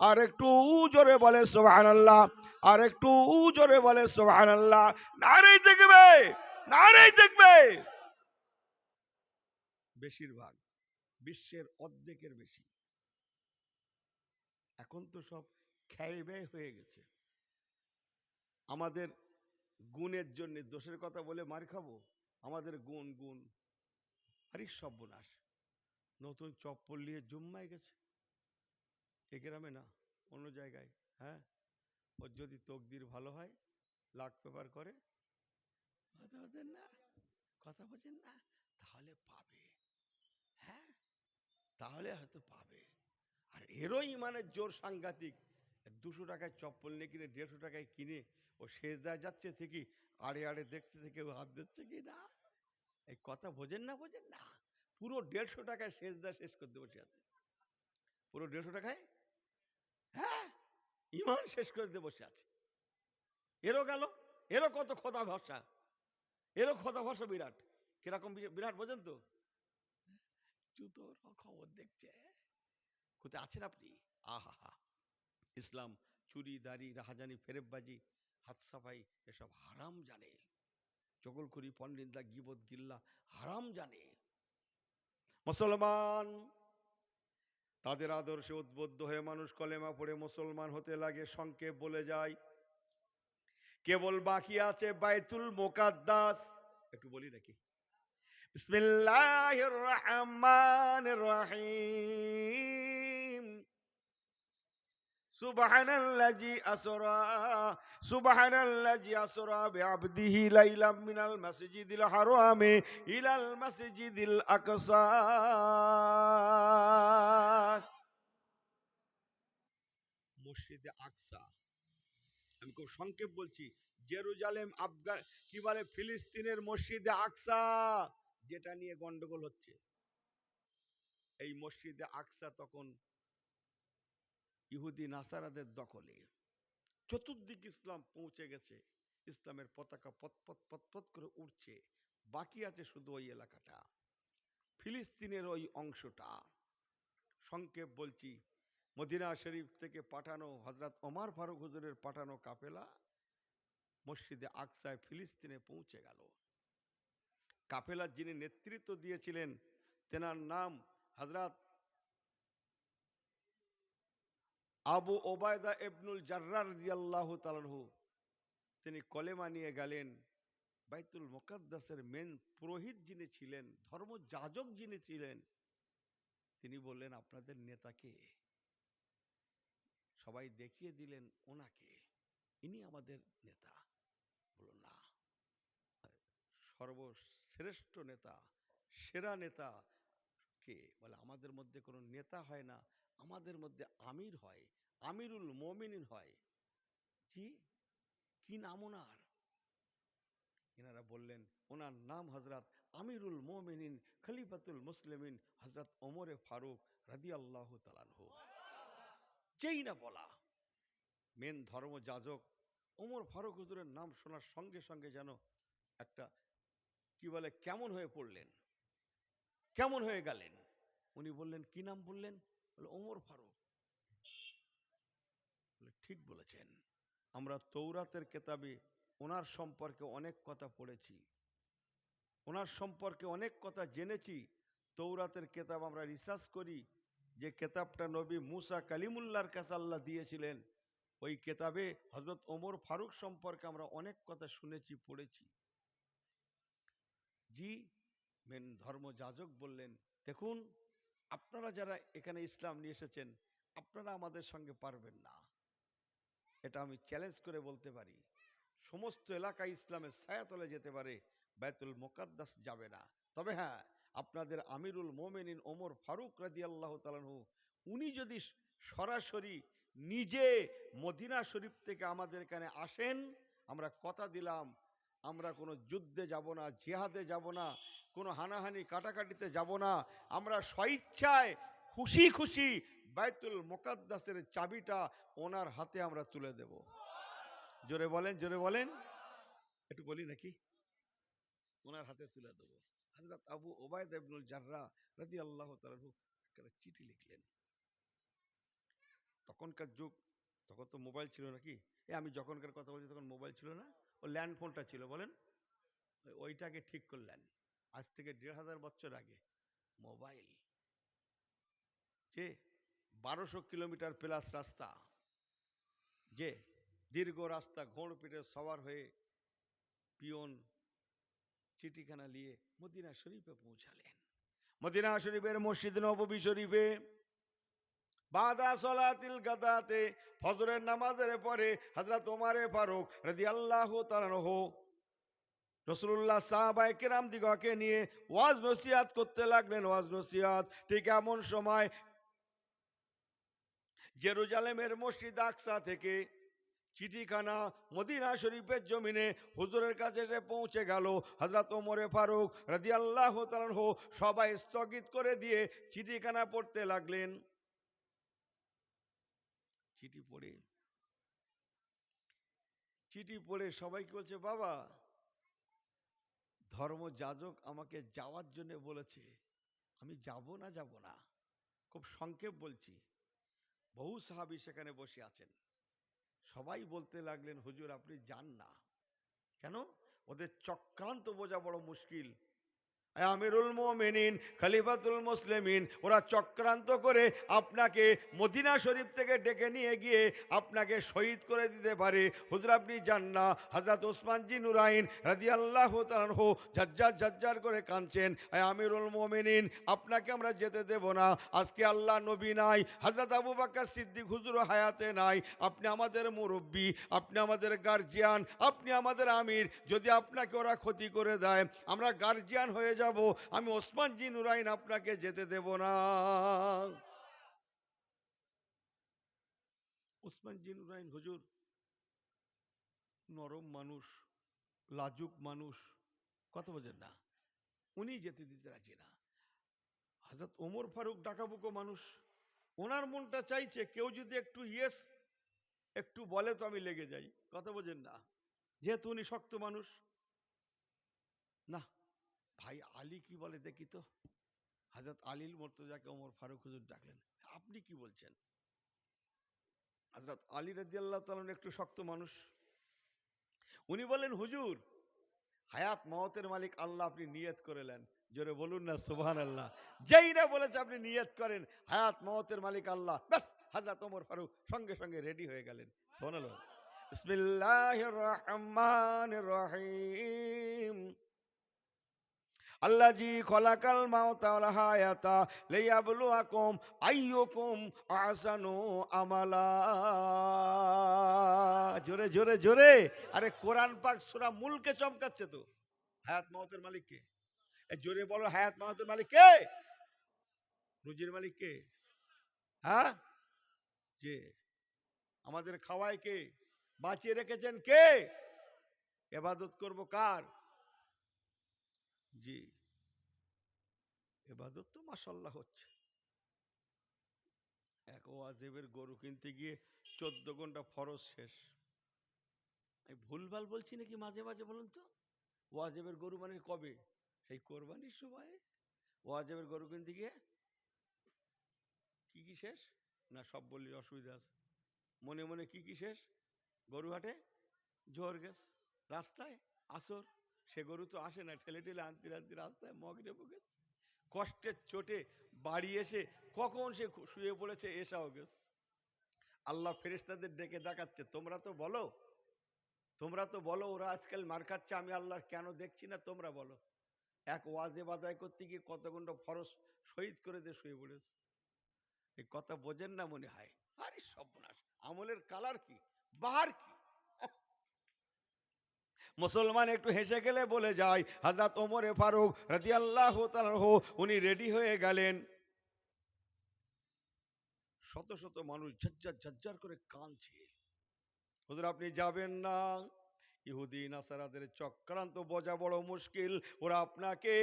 আর একটু জোরে বলে সুবহানাল্লাহ, আর একটু জোরে বলে সুবহানাল্লাহ, নারেই দেখবে, নারেই দেখবে। বেশিরভাগ বিশ্বের অর্ধেকের বেশি এখন তো সব খেয়ে ব্যয় হয়ে গেছে। আমাদের গুণের জন্য, দোষের কথা বলে মার খাবো, আমাদের গুণ গুণ, আরে সর্বনাশ। নতুন চপ্পল নিয়ে জুম্মায় গেছে, এ গ্রামে না অন্য জায়গায়, হ্যাঁ, ওর যদি তকদির ভালো হয়, লাখ পেপার করে, কথা বলছেন না, কথা বলছেন না, তাহলে পাবে, হ্যাঁ, তাহলে হয়তো পাবে। আর এরও ইমানের জোর সাংঘাতিক, 200 টাকায় চপ্পল নিয়ে কিনে 150 টাকায় কিনে ও সেজদায় যাচ্ছে ঠিকই, আড়ে আড়ে দেখতে থেকে হাত দিচ্ছে কি না, এই কথা বোঝেন না, বোঝেন না, পুরো 150 টাকায় সেজদা শেষ করতে বসে আছে, পুরো 150 টাকায়, হ্যাঁ, ইমান শেষ করে দিয়ে বসে আছে। এরও গেল, এরও কত খোদা ভরসা, এরও খোদা ভরসা বিরাট, কিরকম বিরাট বোঝেন তো, জুতোর খবর দেখছে, কোথায় আছেন আপনি, আহা হা। ইসলাম চুরি, দাড়ি, রাহাজানি, ফেরেববাজি, হাত সাফাই এসব হারাম জানে, চগলখড়ি, পরনিন্দা, গীবত, গিল্লা হারাম জানে। মুসলমান তাদের আদর্শে উদ্বুদ্ধ হয়ে মানুষ কলেমা পড়ে মুসলমান হতে লাগে। সংক্ষেপ বলে যায়, কেবল বাকি আছে বাইতুল মুকাদ্দাস, একটু বলি নাকি, বিসমিল্লাহির রহমানির রহিম। সুবহানাল্লাযী আসরা বিআবদিহি লাইলাম মিনাল মাসজিদিল হারামি ইলাল মাসজিদিল আকসা। মসজিদে আকসা, আমি খুব সংক্ষেপ বলছি, জেরুজালেম আফগান কি বলে ফিলিস্তিনের মসজিদে আকসা, যেটা নিয়ে গন্ডগোল হচ্ছে। এই মসজিদে আকসা তখন ইহুদি নাসারাদের দখলে। চতুর্দিক ইসলাম পৌঁছে গেছে, ইসলামের পতাকা পতপত পতপত করে উঠছে। বাকি আছে শুধু ওই এলাকাটা, ফিলিস্তিনের ওই অংশটা। সংক্ষেপ বলছি, মদিনা শরীফ থেকে পাঠানো হযরত ওমর ফারুক হুজুরের পাঠানো কাফেলা মসজিদে আকসায় ফিলিস্তিনে পৌঁছে গেল। কাফেলার যিনি নেতৃত্ব দিয়েছিলেন তেনার নাম হযরত আবু ওবায়দা ইবনুল জাররার রাদিয়াল্লাহু তাআলা আনহু। তিনি কলেমা নিয়ে গেলেন। বাইতুল মুকাদ্দাসের মেন পুরোহিত যিনি ছিলেন, ধর্মযাজক যিনি ছিলেন, তিনি বললেন আপনাদের নেতাকে। সবাই দেখিয়ে দিলেন ওনাকে, ইনি আমাদের নেতা। বলল না, সর্বশ্রেষ্ঠ নেতা, সেরা নেতা কে? বলে আমাদের মধ্যে কোনো নেতা হয় না, আমাদের মধ্যে আমির হয়, আমিরুল মুমিনিন হয়। জি, কি নাম ওনার? এনারা বললেন ওনার নাম হযরত আমিরুল মুমিনিন খলিফাতুল মুসলিমিন হযরত ওমরে ফারুক রাদিয়াল্লাহু তাআলা আনহু। যেই না বলা, মেন ধর্মযাজক ওমর ফারুক হুজুরের নাম শোনার সঙ্গে সঙ্গে যেন একটা কি বলে কেমন হয়ে পড়লেন, কেমন হয়ে গেলেন। উনি বললেন কি নাম বললেন? বলে ওমর ফারুক। বলে ঠিক বলেছেন, আমরা তৌরাতের কেতাবে ওনার সম্পর্কে অনেক কথা পড়েছি, ওনার সম্পর্কে অনেক কথা জেনেছি। তৌরাতের কেতাব আমরা রিসার্চ করি, যে কেতাবটা নবী মুসা কালিমুল্লাহর কাছে আল্লাহ দিয়েছিলেন, ওই কেতাবে হযরত ওমর ফারুক সম্পর্কে আমরা অনেক কথা শুনেছি, পড়েছি। জি, মেন ধর্মযাজক বললেন দেখুন, আপনারা যারা এখানে ইসলাম নিয়ে এসেছেন, আপনারা আমাদের সঙ্গে পারবেন না, এটা আমি চ্যালেঞ্জ করে বলতে পারি। সমস্ত এলাকায় ইসলামের ছায়াতলে যেতে পারে, বাইতুল মুকাদ্দাস যাবে না। তবে হ্যাঁ, আপনাদের আমিরুল মোমেনিন ওমর ফারুক রাদিয়াল্লাহু তাআলা আনহু, উনি যদি সরাসরি নিজে মদিনা শরীফ থেকে আমাদের এখানে আসেন, আমরা কথা দিলাম আমরা কোনো যুদ্ধে যাব না, জিহাদে যাব না, কোনো হানাহানি কাটাকাটিতে যাব না, আমরা স্বইচ্ছায় খুশি খুশি বাইতুল মুকাদ্দাসের চাবিটা ওনার হাতে আমরা তুলে দেব। জোরে বলেন, জোরে বলেন। একটু বলি নাকি? ওনার হাতে তুলে দেব। হযরত আবু ওবায়দা ইবনুল জাররাহ রাদিয়াল্লাহু তাআলা আনহু একটা চিঠি লিখলেন। তখনকার যুগ, তখন তো মোবাইল ছিল নাকি? আমি যখনকার কথা বলছি তখন মোবাইল ছিল না, ও ল্যান্ড ফোনটা ছিল, বলেন। ওইটাকে ঠিক করলেন আজ থেকে ১,৫০০ বছর আগে। মোবাইল যে ১২০০ কিলোমিটার প্লাস রাস্তা, যে দীর্ঘ রাস্তা ঘোড় পিঠে সওয়ার হয়ে পিয়ন চিঠিখানা নিয়ে মদিনা শরীফে পৌঁছালেন। মদিনা শরীফের মসজিদ নববী শরীফে বাদা সলাতিল গাদাতে ফজরের নামাজের পরে হযরত ওমর ফারুক রাদিয়াল্লাহু তাআলা আনহু রাসূলুল্লাহ সাহাবায়ে কেরাম দিগকে নিয়ে ওয়াজ নসিহত করতে লাগলেন। ওয়াজ নসিহত ঠিক এমন সময় জেরুজালেমের মসজিদ আকসা থেকে চিঠিখানা মদিনা শরীফের জমিনে হুজুরের কাছে এসে পৌঁছে গেল। হযরত ওমর ফারুক রাদিয়াল্লাহু তাআলা আনহু সবাই স্থগিত করে দিয়ে চিঠিখানা পড়তে লাগলেন। চিঠি পড়ে সবাইকে বলছে, বাবা ধর্মযাজক আমাকে যাওয়ার জন্য বলেছে, আমি যাব না। খুব সংক্ষেপ বলছি, বহু সাহাবী সেখানে বসে আছেন। সবাই বলতে লাগলেন হুজুর আপনি যান না। কেন? ওদের চক্রান্ত বোঝা বড় মুশকিল। আমিরুল মুমিনিন, খলিফাতুল মুসলিমিন, ওরা চক্রান্ত করে আপনাকে মদিনা শরীফ থেকে ডেকে নিয়ে গিয়ে আপনাকে শহীদ করে দিতে পারে। হুজুর আপনি যান না। হযরত ওসমান জি নুরাইন রাদিয়াল্লাহু তাআলা আনহু ঝরঝর ঝরঝর করে কাঁদছেন, আমিরুল মুমিনিন আপনাকে আমরা যেতে দেব না। আজকে আল্লাহ নবী নাই, হযরত আবু বকর সিদ্দিক হুজুর হায়াতে নাই, আপনি আমাদের মুরব্বী, আপনি আমাদের গার্জিয়ান, আপনি আমাদের আমির। যদি আপনাকে ওরা ক্ষতি করে দেয়, আমরা গার্জিয়ান হয়ে যাব, আমি ওসমান জি নুরাইন আপনাকে যেতে দেব না। ওসমান জি নুরাইন হুজুর নরম মানুষ, লাজুক মানুষ, কথা বোঝেন না, উনি যেতে দিতে রাজি না। হযরত ওমর ফারুক ডাকাবুকো মানুষ, ওনার মনটা চাইছে কেউ যদি একটু ইয়েস একটু বলে তো আমি লেগে যাই, কথা বোঝেন না, যেহেতু উনি শক্ত মানুষ। না, ভাই আলী কি বলে দেখি তো। হযরত আলীল মুর্তজাকে ওমর ফারুক হুজুর ডাকলেন, আপনি কি বলছেন? হযরত আলী রাদিয়াল্লাহু তাআলা একটু শক্ত মানুষ, উনি বলেন হুজুর হায়াত মওতের মালিক আল্লাহ, আপনি নিয়ত করেলেন, জোরে বলুন না সুবহানাল্লাহ। যেই না বলেছে আপনি নিয়ত করেন হায়াত মওতের মালিক আল্লাহ, ব্যাস হযরত ওমর ফারুক সঙ্গে সঙ্গে রেডি হয়ে গেলেন। সুবহানাল্লাহ। বিসমিল্লাহির রহমানির রহিম। আল্লাযী খলাকাল মাউতা ওয়াল হায়াতা লিয়াবলুয়াকুম আইয়ুকুম আহসানু আমালা। জোরে জোরে জোরে। আরে কোরআন পাক সূরা মুলকে চমকাচ্ছে তো। হায়াত মওতের মালিক কে? জোরে বলো, হায়াত মওতের মালিক কে? রুজির মালিক কে? হ্যাঁ, যে আমাদের খাওয়ায় কে, বাঁচিয়ে রেখেছেন কে, ইবাদত করব কার? জি, ইবাদত তো মাশাআল্লাহ হচ্ছে। এক ওয়াজিবের গরু কিনতে গিয়ে 14 ঘন্টা ফরজ শেষ। আমি ভুলভাল বলছি নাকি মাঝে মাঝে বলুন তো? ওয়াজিবের গরু মানে কবে? সেই কোরবানির সময়। ওয়াজিবের গরু কিনতে গিয়ে কি কি শেষ? না সব বললে অসুবিধা আছে। মনে মনে কি কি শেষ? গরুহাটে জোহর গেছে, রাস্তায় আসর, সে গরু তো আসে না, ঠেলে ঠেলে আনতে আনতে রাস্তায় মগরেব গেছে, কষ্টের চোটে বাড়ি এসে কখন সে শুয়ে পড়েছে এসাও গেছে। আল্লাহ ফেরেশতাদের ডেকে দেখাচ্ছে, তোমরা তো বলো, তোমরা তো বলো ওরা আজকাল মার খাচ্ছে, আমি আল্লাহর কেন দেখছি না, তোমরা বলো। এক ওয়াজিব আদায় করতে গিয়ে কত ঘন্টা ফরজ শহীদ করে দিয়ে শুয়ে পড়েছে। এই কথা বোঝেন না মনে হয়। আরে সর্বনাশ, আমলের কালার কি, বাহার কি। মুসলমান একটু হেসে গেলে বলে যায়, হযরত ওমরে ফারুক রাদিয়াল্লাহু তাআলা আনহু উনি রেডি হয়ে গেলেন। শত শত মানুষ ঝরঝর ঝরঝর করে কাঁদছে, হুজুর আপনি যাবেন না, ইহুদি নাসারাদের চক্রান্ত বোঝা বড় মুশকিল, ওরা আপনাকে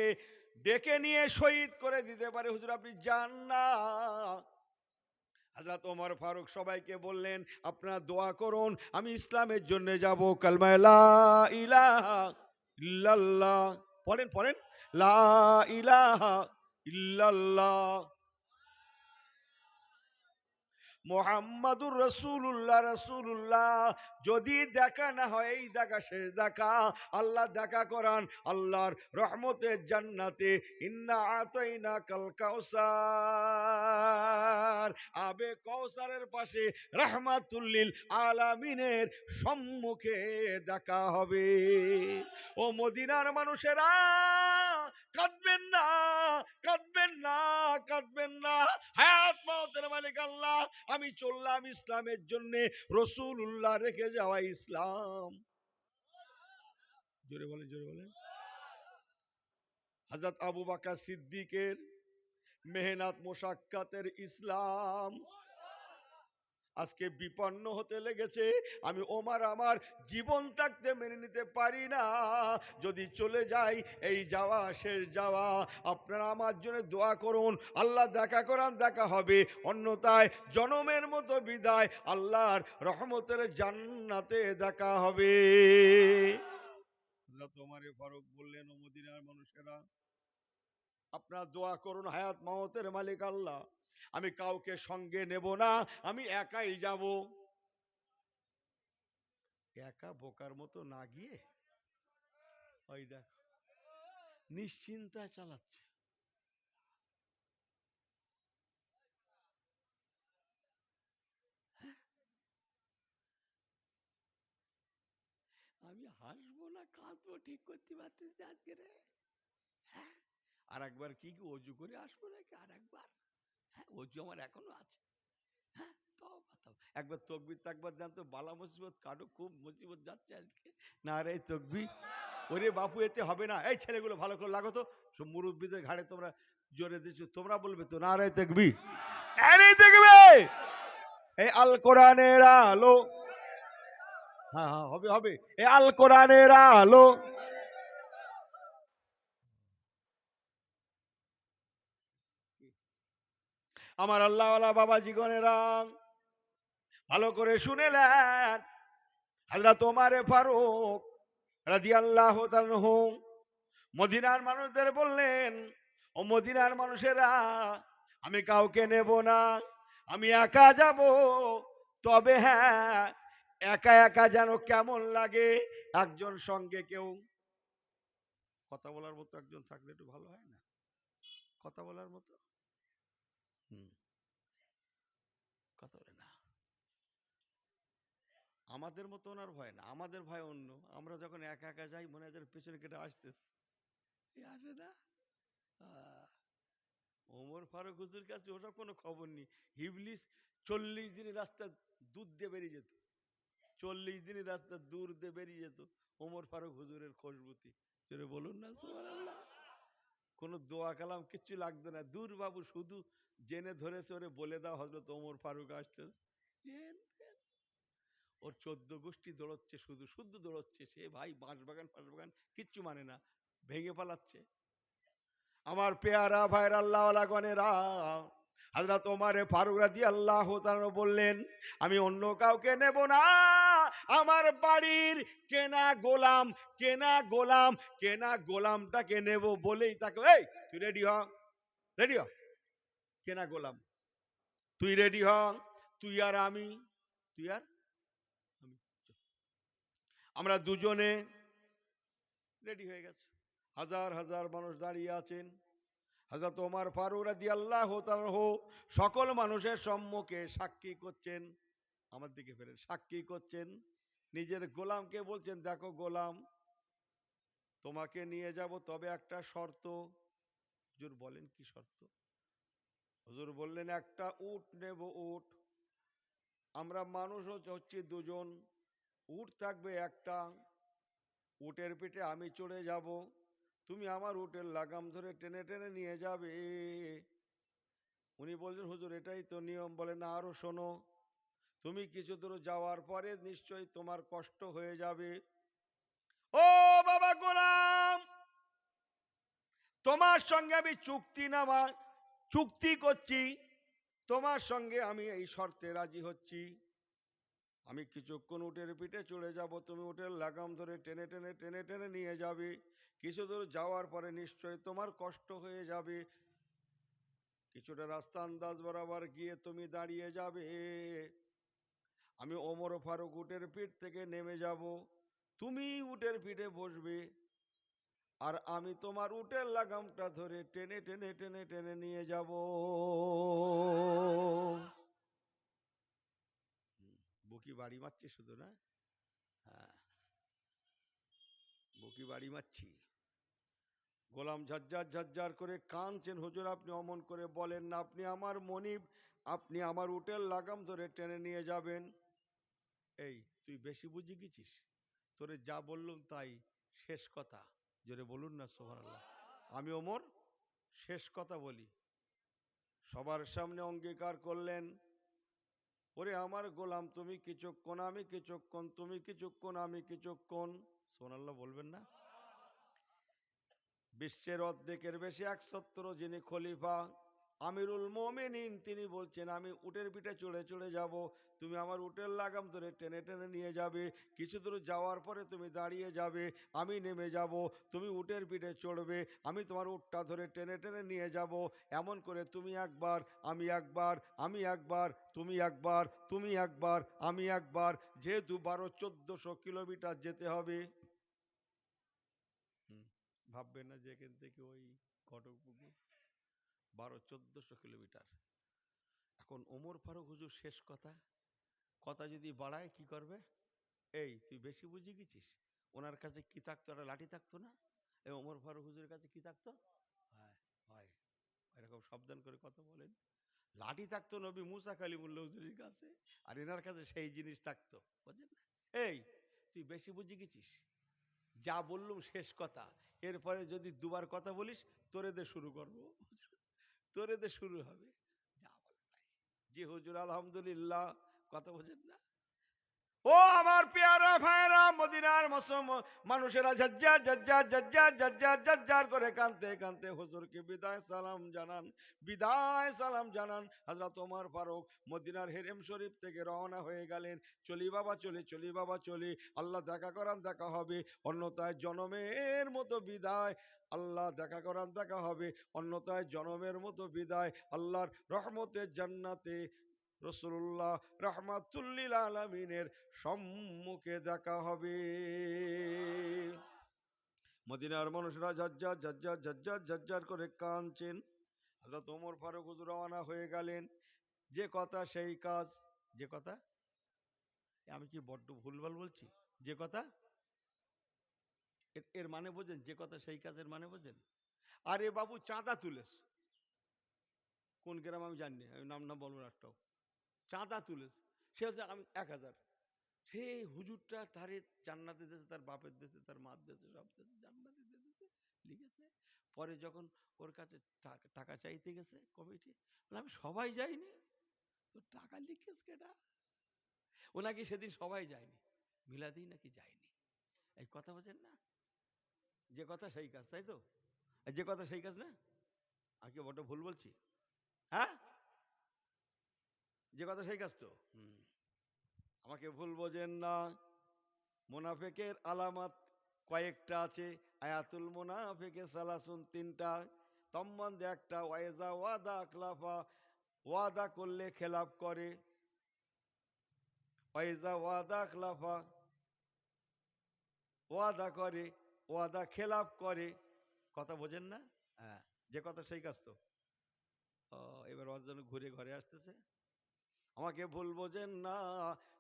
ডেকে নিয়ে শহীদ করে দিতে পারে, হুজুর আপনি যান না। হযরত ওমর ফারুক সবাইকে বললেন, আপনারা দোয়া করুন, আমি ইসলামের জন্য যাব, কালমা লা ইলাহা ইল্লাল্লাহ পড়েন পড়েন, লা ইলাহা ইল্লাল্লাহ মুহাম্মাদুর রাসূলুল্লাহ রাসূলুল্লাহ। যদি দেখা না হয়, এই দেখা শেষ দেখা, আল্লাহ দেখা করান আল্লাহর রহমতের জান্নাতে। ইন্না আতাইনা কাল কাউসার, আবে কৌসারের পাশে রাহমাতুল লিল আলামিনের সম্মুখে দেখা হবে। ও মদিনার মানুষেরা কাঁদবেন না, কাঁদবেন না, কাঁদবেন না। হায়াত মওতের মালিক আল্লাহ, আমি চললাম ইসলামের জন্য, রাসূলুল্লাহ রেখে যাওয়া ইসলাম। জোরে বলেন, জোরে বলেন। হযরত আবু বকর সিদ্দিকের মেহনত মুশাক্কাতের ইসলাম আজকে বিপন্ন হতে লেগেছে। আমি ওমর আমার জীবন থাকতে মেনে নিতে পারি না, যদি চলে যাই এই যাওয়া শেষ যাওয়া। আপনারা আমার জন্য দোয়া করুন, আল্লাহ দেখা করান, দেখা হবে, অন্যথায় জনমের মতো বিদায়, আল্লাহর রহমতের জান্নাতে দেখা হবে। হযরত ওমর ফারুক বললেন, ও মদিনার মানুষেরা আপনারা দোয়া করুন, হায়াত মওতের মালিক আল্লাহ, আমি কাউকে সঙ্গে নেব না, আমি একাই যাব। একা বোকার মতো না গিয়ে, ওই দেখ নিশ্চিন্তায় চালাচ্ছে। আমি হাসবো না কাঁদবো ঠিক করতে পারতেছি না আজকে রে। হ্যাঁ, আর একবার কি অজু করে আসবো নাকি আর একবার? হ্যাঁ, অজু আমার এখনো আছে। হ্যাঁ, একবার তকবির তাকবার দেন তো, বালা মুসিবত কাটো, খুব মুসিবত যাচ্ছে আজকে। না রে তকবি, ওরে বাপু এতে হবে না। এই ছেলেগুলো ভালো করে লাগো তো, সব মুরব্বীদের ঘাড়ে তোমরা জোরে দিচ্ছ, তোমরা বলবে তো না রে তকবি, আরে দেখবে এই আল কোরআনের আলো। হ্যাঁ হ্যাঁ, হবে হবে, এই আল কোরআনের আলো। আমার আল্লাহওয়ালা বাবা জীবনেরা ভালো করে শুনেলেন, হযরত ওমর ফারুক রাদিয়াল্লাহু তাআলা আনহু মদিনার মানুষদের বললেন, ও মদিনার মানুষেরা, আমি কাউকে নেব না, আমি একা যাব। তবে হ্যাঁ, একা একা যেন কেমন লাগে, একজন সঙ্গে কেউ কথা বলার মতো একজন থাকলে একটু ভালো হয় না? কথা বলার মতো। কথা বলে না, আমাদের মতো ওনার ভয় না, আমাদের ভয় অন্য। আমরা যখন একা একা যাই মনে হয় পেছনে কেটে আসতেছে, আসে না। ওমর ফারুক হুজুর কাছে ওসব কোনো খবর নেই। ইবলিস 40 দিন রাস্তা দুধ দিয়ে বেরিয়ে যেত, 40 দিন রাস্তা দূর দিয়ে বেরিয়ে যেত ওমর ফারুক হুজুরের খুশবুতি। সেটা বলুন না সুবহানাল্লাহ। কোনো দোয়া কালাম কিচ্ছু লাগতো না, দূর বাবু শুধু জেনে ধরেছে ওরে বলে দাও হযরত ওমর ফারুক আসছে। ওর 14 গোষ্ঠী দৌড়চ্ছে, শুধু শুদ্ধ দৌড়চ্ছে, সে ভাই বাঁশবাগান ফাঁসবাগান কিচ্ছু মানে না, ভেঙে পালাচ্ছে। আমার পেয়ারা ভাইয়ের আল্লাহওয়ালা গণেরা, হযরত ওমর ফারুক রাদিয়াল্লাহু তাআলা বললেন, আমি অন্য কাউকে নেব না, আমার বাড়ির কেনা গোলাম, কেনা গোলাম, কেনা গোলামটাকে নেব বলেই তাকে, এই তুই রেডি হ, রেডি হ, কেনা গোলাম তুই রেডি হ, তুই আর আমি, তুই আর আমি, আমরা দুজনে রেডি হয়ে গেছে। হাজার হাজার মানুষ দাঁড়িয়ে আছেন। হযরত ওমর ফারুক রাদিয়াল্লাহু তাআলা সকল মানুষের সম্মুখে সাক্ষী করছেন, আমার দিকে ফেরেন, সাক্ষী করছেন, নিজের গোলামকে বলছেন, দেখো গোলাম, তোমাকে নিয়ে যাব, তবে একটা শর্ত। হুজুর বলেন কি শর্ত? হুজুর বললেন, একটা উট নেব, উট। আমরা মানুষ হচ্ছি দুজন, উট থাকবে একটা, উটের পিঠে আমি চড়ে যাব, তুমি আমার উটের লাগাম ধরে টেনে টেনে নিয়ে যাবে। উনি বলছেন, হুজুর এটাই তো নিয়ম। বলে না, আরো শোনো, তুমি কিছু দূর যাওয়ার পরে নিশ্চয়ই তোমার কষ্ট হয়ে যাবে। ও বাবা গোলাম, তোমার সঙ্গে আমি চুক্তি করছি, তোমার সঙ্গে আমি এই শর্তে রাজি হচ্ছি, আমি কিছুক্ষণ উটের পিঠে চড়ে যাব, তুমি উটের লাগাম ধরে টেনে টেনে টেনে টেনে নিয়ে যাবে, কিছু দূর যাওয়ার পরে নিশ্চয়ই তোমার কষ্ট হয়ে যাবে, কিছুটা রাস্তা আন্দাজ বরাবর গিয়ে তুমি দাঁড়িয়ে যাবে, আমি ওমর ফারুক উটের পিঠ থেকে নেমে যাব, তুমি উটের পিঠে বসবে, আর আমি তোমার উটের লাগামটা ধরে টেনে টেনে টেনে টেনে নিয়ে যাব। বুকি বাড়ি মারছি শুধু না, হ্যাঁ বুকি বাড়ি মারছি। গোলাম ঝরঝর ঝরঝর করে কাঁদছেন, হুজুর আপনি অমন করে বলেন না, আপনি আমার মনিব, আপনি আমার উটের লাগাম ধরে টেনে নিয়ে যাবেন। এই তুই বেশি বুঝি গেছিস, তোরে যা বললাম তাই শেষ কথা, জোরে বলুন না সুবহানাল্লাহ। আমি ওমর শেষ কথা বলি। সবার সামনে অঙ্গীকার করলেন, ওরে আমার গোলাম, তুমি কিছুক্ষণ আমি কিছুক্ষণ, তুমি কিছুক্ষণ আমি কিছুক্ষণ, সুবহানাল্লাহ বলবেন না? বিশ্বের অর্ধেকের বেশি 170 যিনি খলিফা আমিরুল মোমিনিন, তিনি বলছেন, আমি উটের পিঠে চড়ে চড়ে যাব, তুমি আমার উটের লাগাম ধরে টেনে টেনে নিয়ে যাবে, কিছু দূর যাওয়ার পরে তুমি দাঁড়িয়ে যাবে, আমি নেমে যাব, তুমি উটের পিঠে চড়বে, আমি তোমার উটটা ধরে টেনে টেনে নিয়ে যাব, এমন করে তুমি একবার, আমি একবার, আমি একবার, তুমি একবার, তুমি একবার, আমি একবার, যেহেতু 1200-1400 কিলোমিটার যেতে হবে, ভাববেন না যে এখান থেকে ওই ঘটকপুকুর 1200-1400 কিলোমিটার। এখন ওমর ফারুক হুজুর শেষ কথা যদি বাড়ায় কি করবে? এই তুই বেশি বুঝে গেছিস। ওনার কাছে কি থাকতো? একটা লাঠি থাকতো না? এই ওমর ফারুক হুজুরের কাছে কি থাকতো? হয় হয় এরকম সাবধান করে কথা বলেন। লাঠি থাকতো নবী মুসা কালিমুল্লাহ হুজুরের কাছে, আর এনার কাছে সেই জিনিস থাকতো, বুঝলেন? এই তুই বেশি বুঝে গেছিস, যা বললুম শেষ কথা, এরপরে যদি দুবার কথা বলিস তোরে দে শুরু করবো, তোরে দে শুরু হবে, যা বলে তাই। জি হুজুর আলহামদুলিল্লাহ। কথা বোঝেন না? ও আমার পেয়ারা ভাইরা, মদিনার মানুষেরা ঝজ্জার ঝজ্জার ঝজ্জার ঝজ্জার ঝজ্জার করে কানতে কানতে হুজুরকে বিদায় সালাম জানান, বিদায় সালাম জানান। হযরত ওমর ফারুক মদিনার হেরেম শরীফ থেকে রওনা হয়ে গেলেন। চলি বাবা চলি, চলি বাবা চলি, আল্লাহ দেখা করান দেখা হবে, অন্যথায় জনমের মতো বিদায়। আল্লাহ দেখা করান দেখা হবে, অন্যথায় জনমের মতো বিদায়। আল্লাহর রহমতের জান্নাতে রাসূলুল্লাহ রাহমাতুল্লিল আলামিনের সম্মুখে দেখা হবে। মদিনার মানুষরা ঝজ্জার ঝজ্জার ঝজ্জার ঝজ্জার করে কাঁদছেন। হযরত ওমর ফারুক হুজুর রওনা হয়ে গেলেন। যে কথা সেই কাজ। যে কথা, আমি কি বড্ড ভুলভাল বলছি? যে কথা, এর মানে বোঝেন? যে কথা সেই কাজের মানে বোঝেন? আরে বাবু চাঁদা তুলেস, কোন গ্রাম আমি জানি না, আমি নাম বলবো না একটাও। চাঁদা তুলেস, সে হচ্ছে আমি 1000, সে হুজুরটা তারে জান্নাতে দিয়েছে, তার বাপের দেশে, তার মার দেশে, সব দেশে জান্নাতে দিয়েছে, লিখেছে। পরে যখন ওর কাছে টাকা চাইতে গেছে কমিটি, আমি সবাই যাইনি তো টাকা লিখেছ কেটা? ও নাকি সেদিন সবাই যায়নি, মিলাদি নাকি যায়নি। এই কথা বোঝেন না? যে কথা সেই কাজ, তাই তো? যে কথা সেই কাজ না? আর কি বড় ভুল বলছি? হ্যাঁ, যে কথা সেই কাজ তো। আমাকে ভুল বোঝেন না। মুনাফিকের আলামত কয়েকটা আছে। আয়াতুল মুনাফিকে সালাসুন, 3টা। তম্মন্দে একটা, ওয়াইজা ওয়াদা আখলাফা, ওয়াদা করলে খেলাফ করে। ওয়াইজা ওয়াদা আখলাফা, ওয়াদা করে, ওয়াদা খেলাফ করে। কথা বোঝেন না? হ্যাঁ, যে কথা সেই কাজ তো। এবার ওর জন্য ঘুরে ঘরে আসতেছে। আমাকে ভুল বোঝেন না,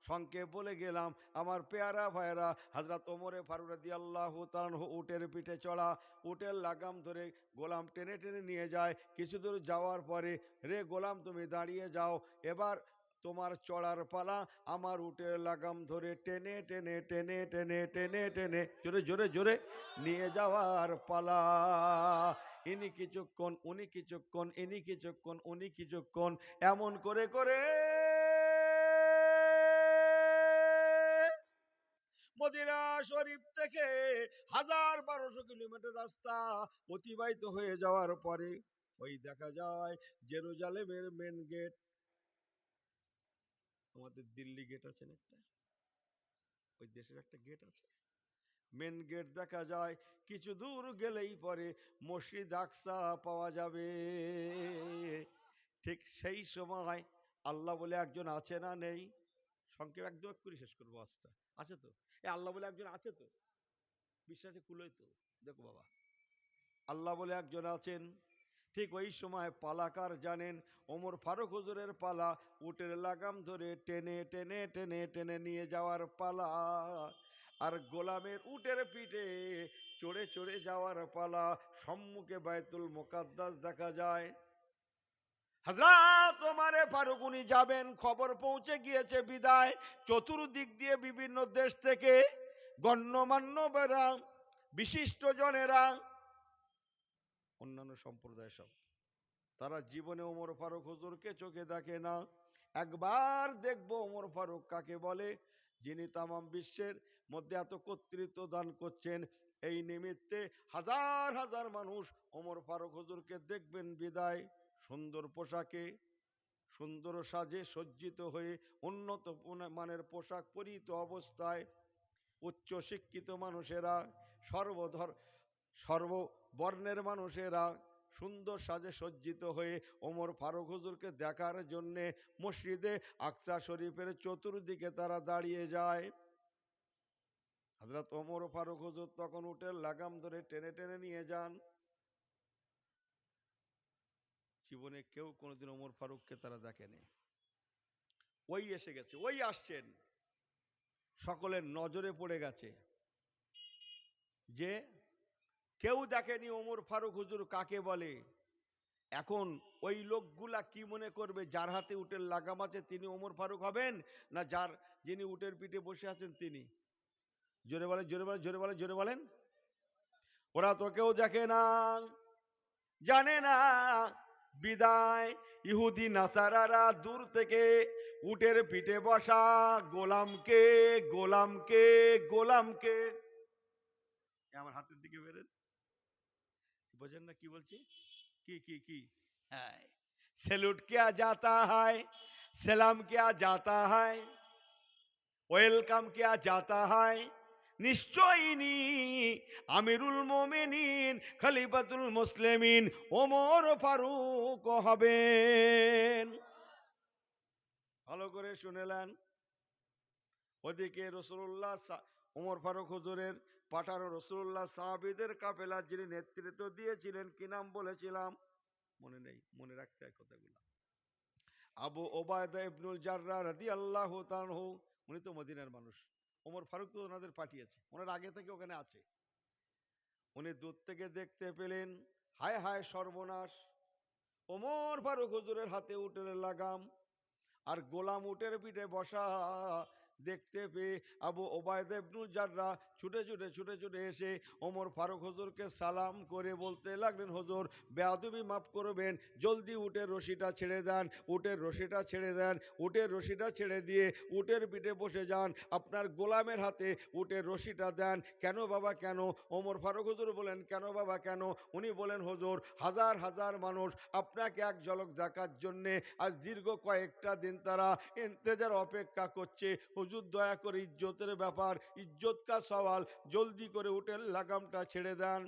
সংক্ষেপ বলে গেলাম। আমার পেয়ারা ভাইরা, হযরত ওমর ফারুক রাদিয়াল্লাহু তাআলা উটের পিঠে চড়া, উটের লাগাম ধরে গোলাম টেনে টেনে নিয়ে যায়। কিছু দূর যাওয়ার পরে, রে গোলাম তুমি দাঁড়িয়ে যাও, এবার তোমার চড়ার পালা। আমার উটের লাগাম ধরে টেনে টেনে টেনে টেনে টেনে টেনে জোরে জোরে জোরে নিয়ে যাওয়ার পালা। ইনি কিছুক্ষণ, উনি কিছুক্ষণ, ইনি কিছুক্ষণ, উনি কিছুক্ষণ, এমন করে করে মদিনা শরীফ থেকে 1200 কিলোমিটার রাস্তা অতিবাহিত হয়ে যাওয়ার পরে ওই দেখা যায় জেরুজালেমের মেন গেট। আমাদের দিল্লি গেট আছে না একটা, ওই দেশের একটা গেট আছে, মেন গেট দেখা যায়। কিছু দূর গেলেই পরে মসজিদ আকসা পাওয়া যাবে। ঠিক সেই সময় আল্লাহ বলে একজন আছে না নেই? সংক্ষেপ একদম করে শেষ করবো আজটা। আছে তো? এ আল্লাহ বলে একজন আছে তো? বিশ্বাসে কুলোয় তো? দেখো বাবা, আল্লাহ বলে একজন আছেন। ঠিক ওই সময় পালাকার জানেন? ওমর ফারুক হুজুরের পালা, উটের লাগাম ধরে টেনে টেনে টেনে টেনে নিয়ে যাওয়ার পালা, আর গোলামের উটের পিঠে চড়ে চড়ে যাওয়ার পালা। সম্মুখে বাইতুল মুকাদ্দাস দেখা যায়। হযরত ওমর ফারুক উনি যাবেন, খবর পৌঁছে গিয়েছে বিদায়। চতুর্দিক দিয়ে বিভিন্ন দেশ থেকে গণ্যমান্যরা, বিশিষ্ট জনেরা, অন্যান্য সম্প্রদায় সব, তারা জীবনে ওমর ফারুক হুজুরকে চোখে দেখে না। একবার দেখবো ওমর ফারুক কাকে বলে, যিনি তামাম বিশ্বের মধ্যে এত কর্তৃত্ব দান করছেন। এই নিমিত্তে হাজার হাজার মানুষ ওমর ফারুক হুজুরকে দেখবেন বিদায়। সুন্দর পোশাকে, সুন্দর সাজে সজ্জিত হয়ে, উন্নত মানের পোশাক পরিহিত অবস্থায়, উচ্চ শিক্ষিত মানুষেরা, সর্ববর্ণের মানুষেরা সুন্দর সাজে সজ্জিত হয়ে ওমর ফারুক হুজুরকে দেখার জন্যে মসজিদে আকসা শরীফের চতুর্দিকে তারা দাঁড়িয়ে যায়। হযরত ওমর ফারুক হুজুর তখন উটের লাগাম ধরে টেনে টেনে নিয়ে যান। জীবনে কেউ কোনোদিন ওমর ফারুককে তারা দেখেনি। ওই এসে গেছে, ওই আসছেন, সকলের নজরে পড়ে গেছে যে কেউ দেখেনি ওমর ফারুক হুজুর কাকে বলে। এখন ওই লোকগুলা কি মনে করবে, যার হাতে উটের লাগাম আছে তিনি ওমর ফারুক হবেন, না যার যিনি উটের পিঠে বসে আছেন তিনি? জোরে বলেন, জোরে বলেন, জোরে বলেন, জোরে বলেন। ওরা তো কেউ দেখে না, জানে না, বিদায় ইহুদি নাসারারা দূর থেকে উটের পিঠে বসা গোলামকে গোলামকে গোলামকে, আমার হাতের দিকে বেরেন, বোঝেন না কি বলছি? কি কি কি? হ্যাঁ, सैल्यूट किया जाता है, सलाम किया जाता है, ওয়েলকাম किया जाता है। নিশ্চয়ই আমিরুল মোমিনিন খলিফাতুল মুসলিমিন ওমর ফারুক হবেন। ভালো করে শুনেলেন। ওদিকে রাসূলুল্লাহ ওমর ফারুক হুজুরের পাঠানো রাসূলুল্লাহ সাহাবীদের কাফেলা যিনি নেতৃত্ব দিয়েছিলেন, কি নাম বলেছিলাম মনে নেই, মনে রাখতে হয় কথাগুলো। আবু ওবায়দা ইবনুল জাররাহ রাদিয়াল্লাহু তাআলা, উনি তো মদিনার মানুষ, ওমর ফারুক তো ওনাদের পাঠিয়েছে, ওনার আগে থেকে ওখানে আছে। উনি দূর থেকে দেখতে পেলেন, হায় হায় সর্বনাশ, ওমর ফারুক হুজুরের হাতে উটের লাগাম আর গোলাম উটের পিঠে বসা। দেখতে পেয়ে আবু ওবায়দা ইবনুল জাররাহ ছুটে ছুটে ছুটে ছুটে এসে ওমর ফারুক হুজুরকে সালাম করে বলতে লাগলেন, হুজুর বেয়াদবি মাফ করবেন, জলদি উটের রশিটা ছেড়ে দেন, উটের রশিটা ছেড়ে দেন, উটের রশিটা ছেড়ে দিয়ে উটের পিঠে বসে যান, আপনার গোলামের হাতে উটের রশিটা দেন। কেন বাবা কেন? ওমর ফারুক হুজুর বলেন, কেন বাবা কেন? উনি বলেন, হুজুর হাজার হাজার মানুষ আপনাকে এক ঝলক দেখার জন্যে আজ দীর্ঘ কয়েকটা দিন তারা ইন্তজার অপেক্ষা করছে। হুজুর দয়া করে ইজ্জতের ব্যাপার, ইজ্জত কা সওয়াল, জলদি করে উটের লাগামটা ছেড়ে দেন,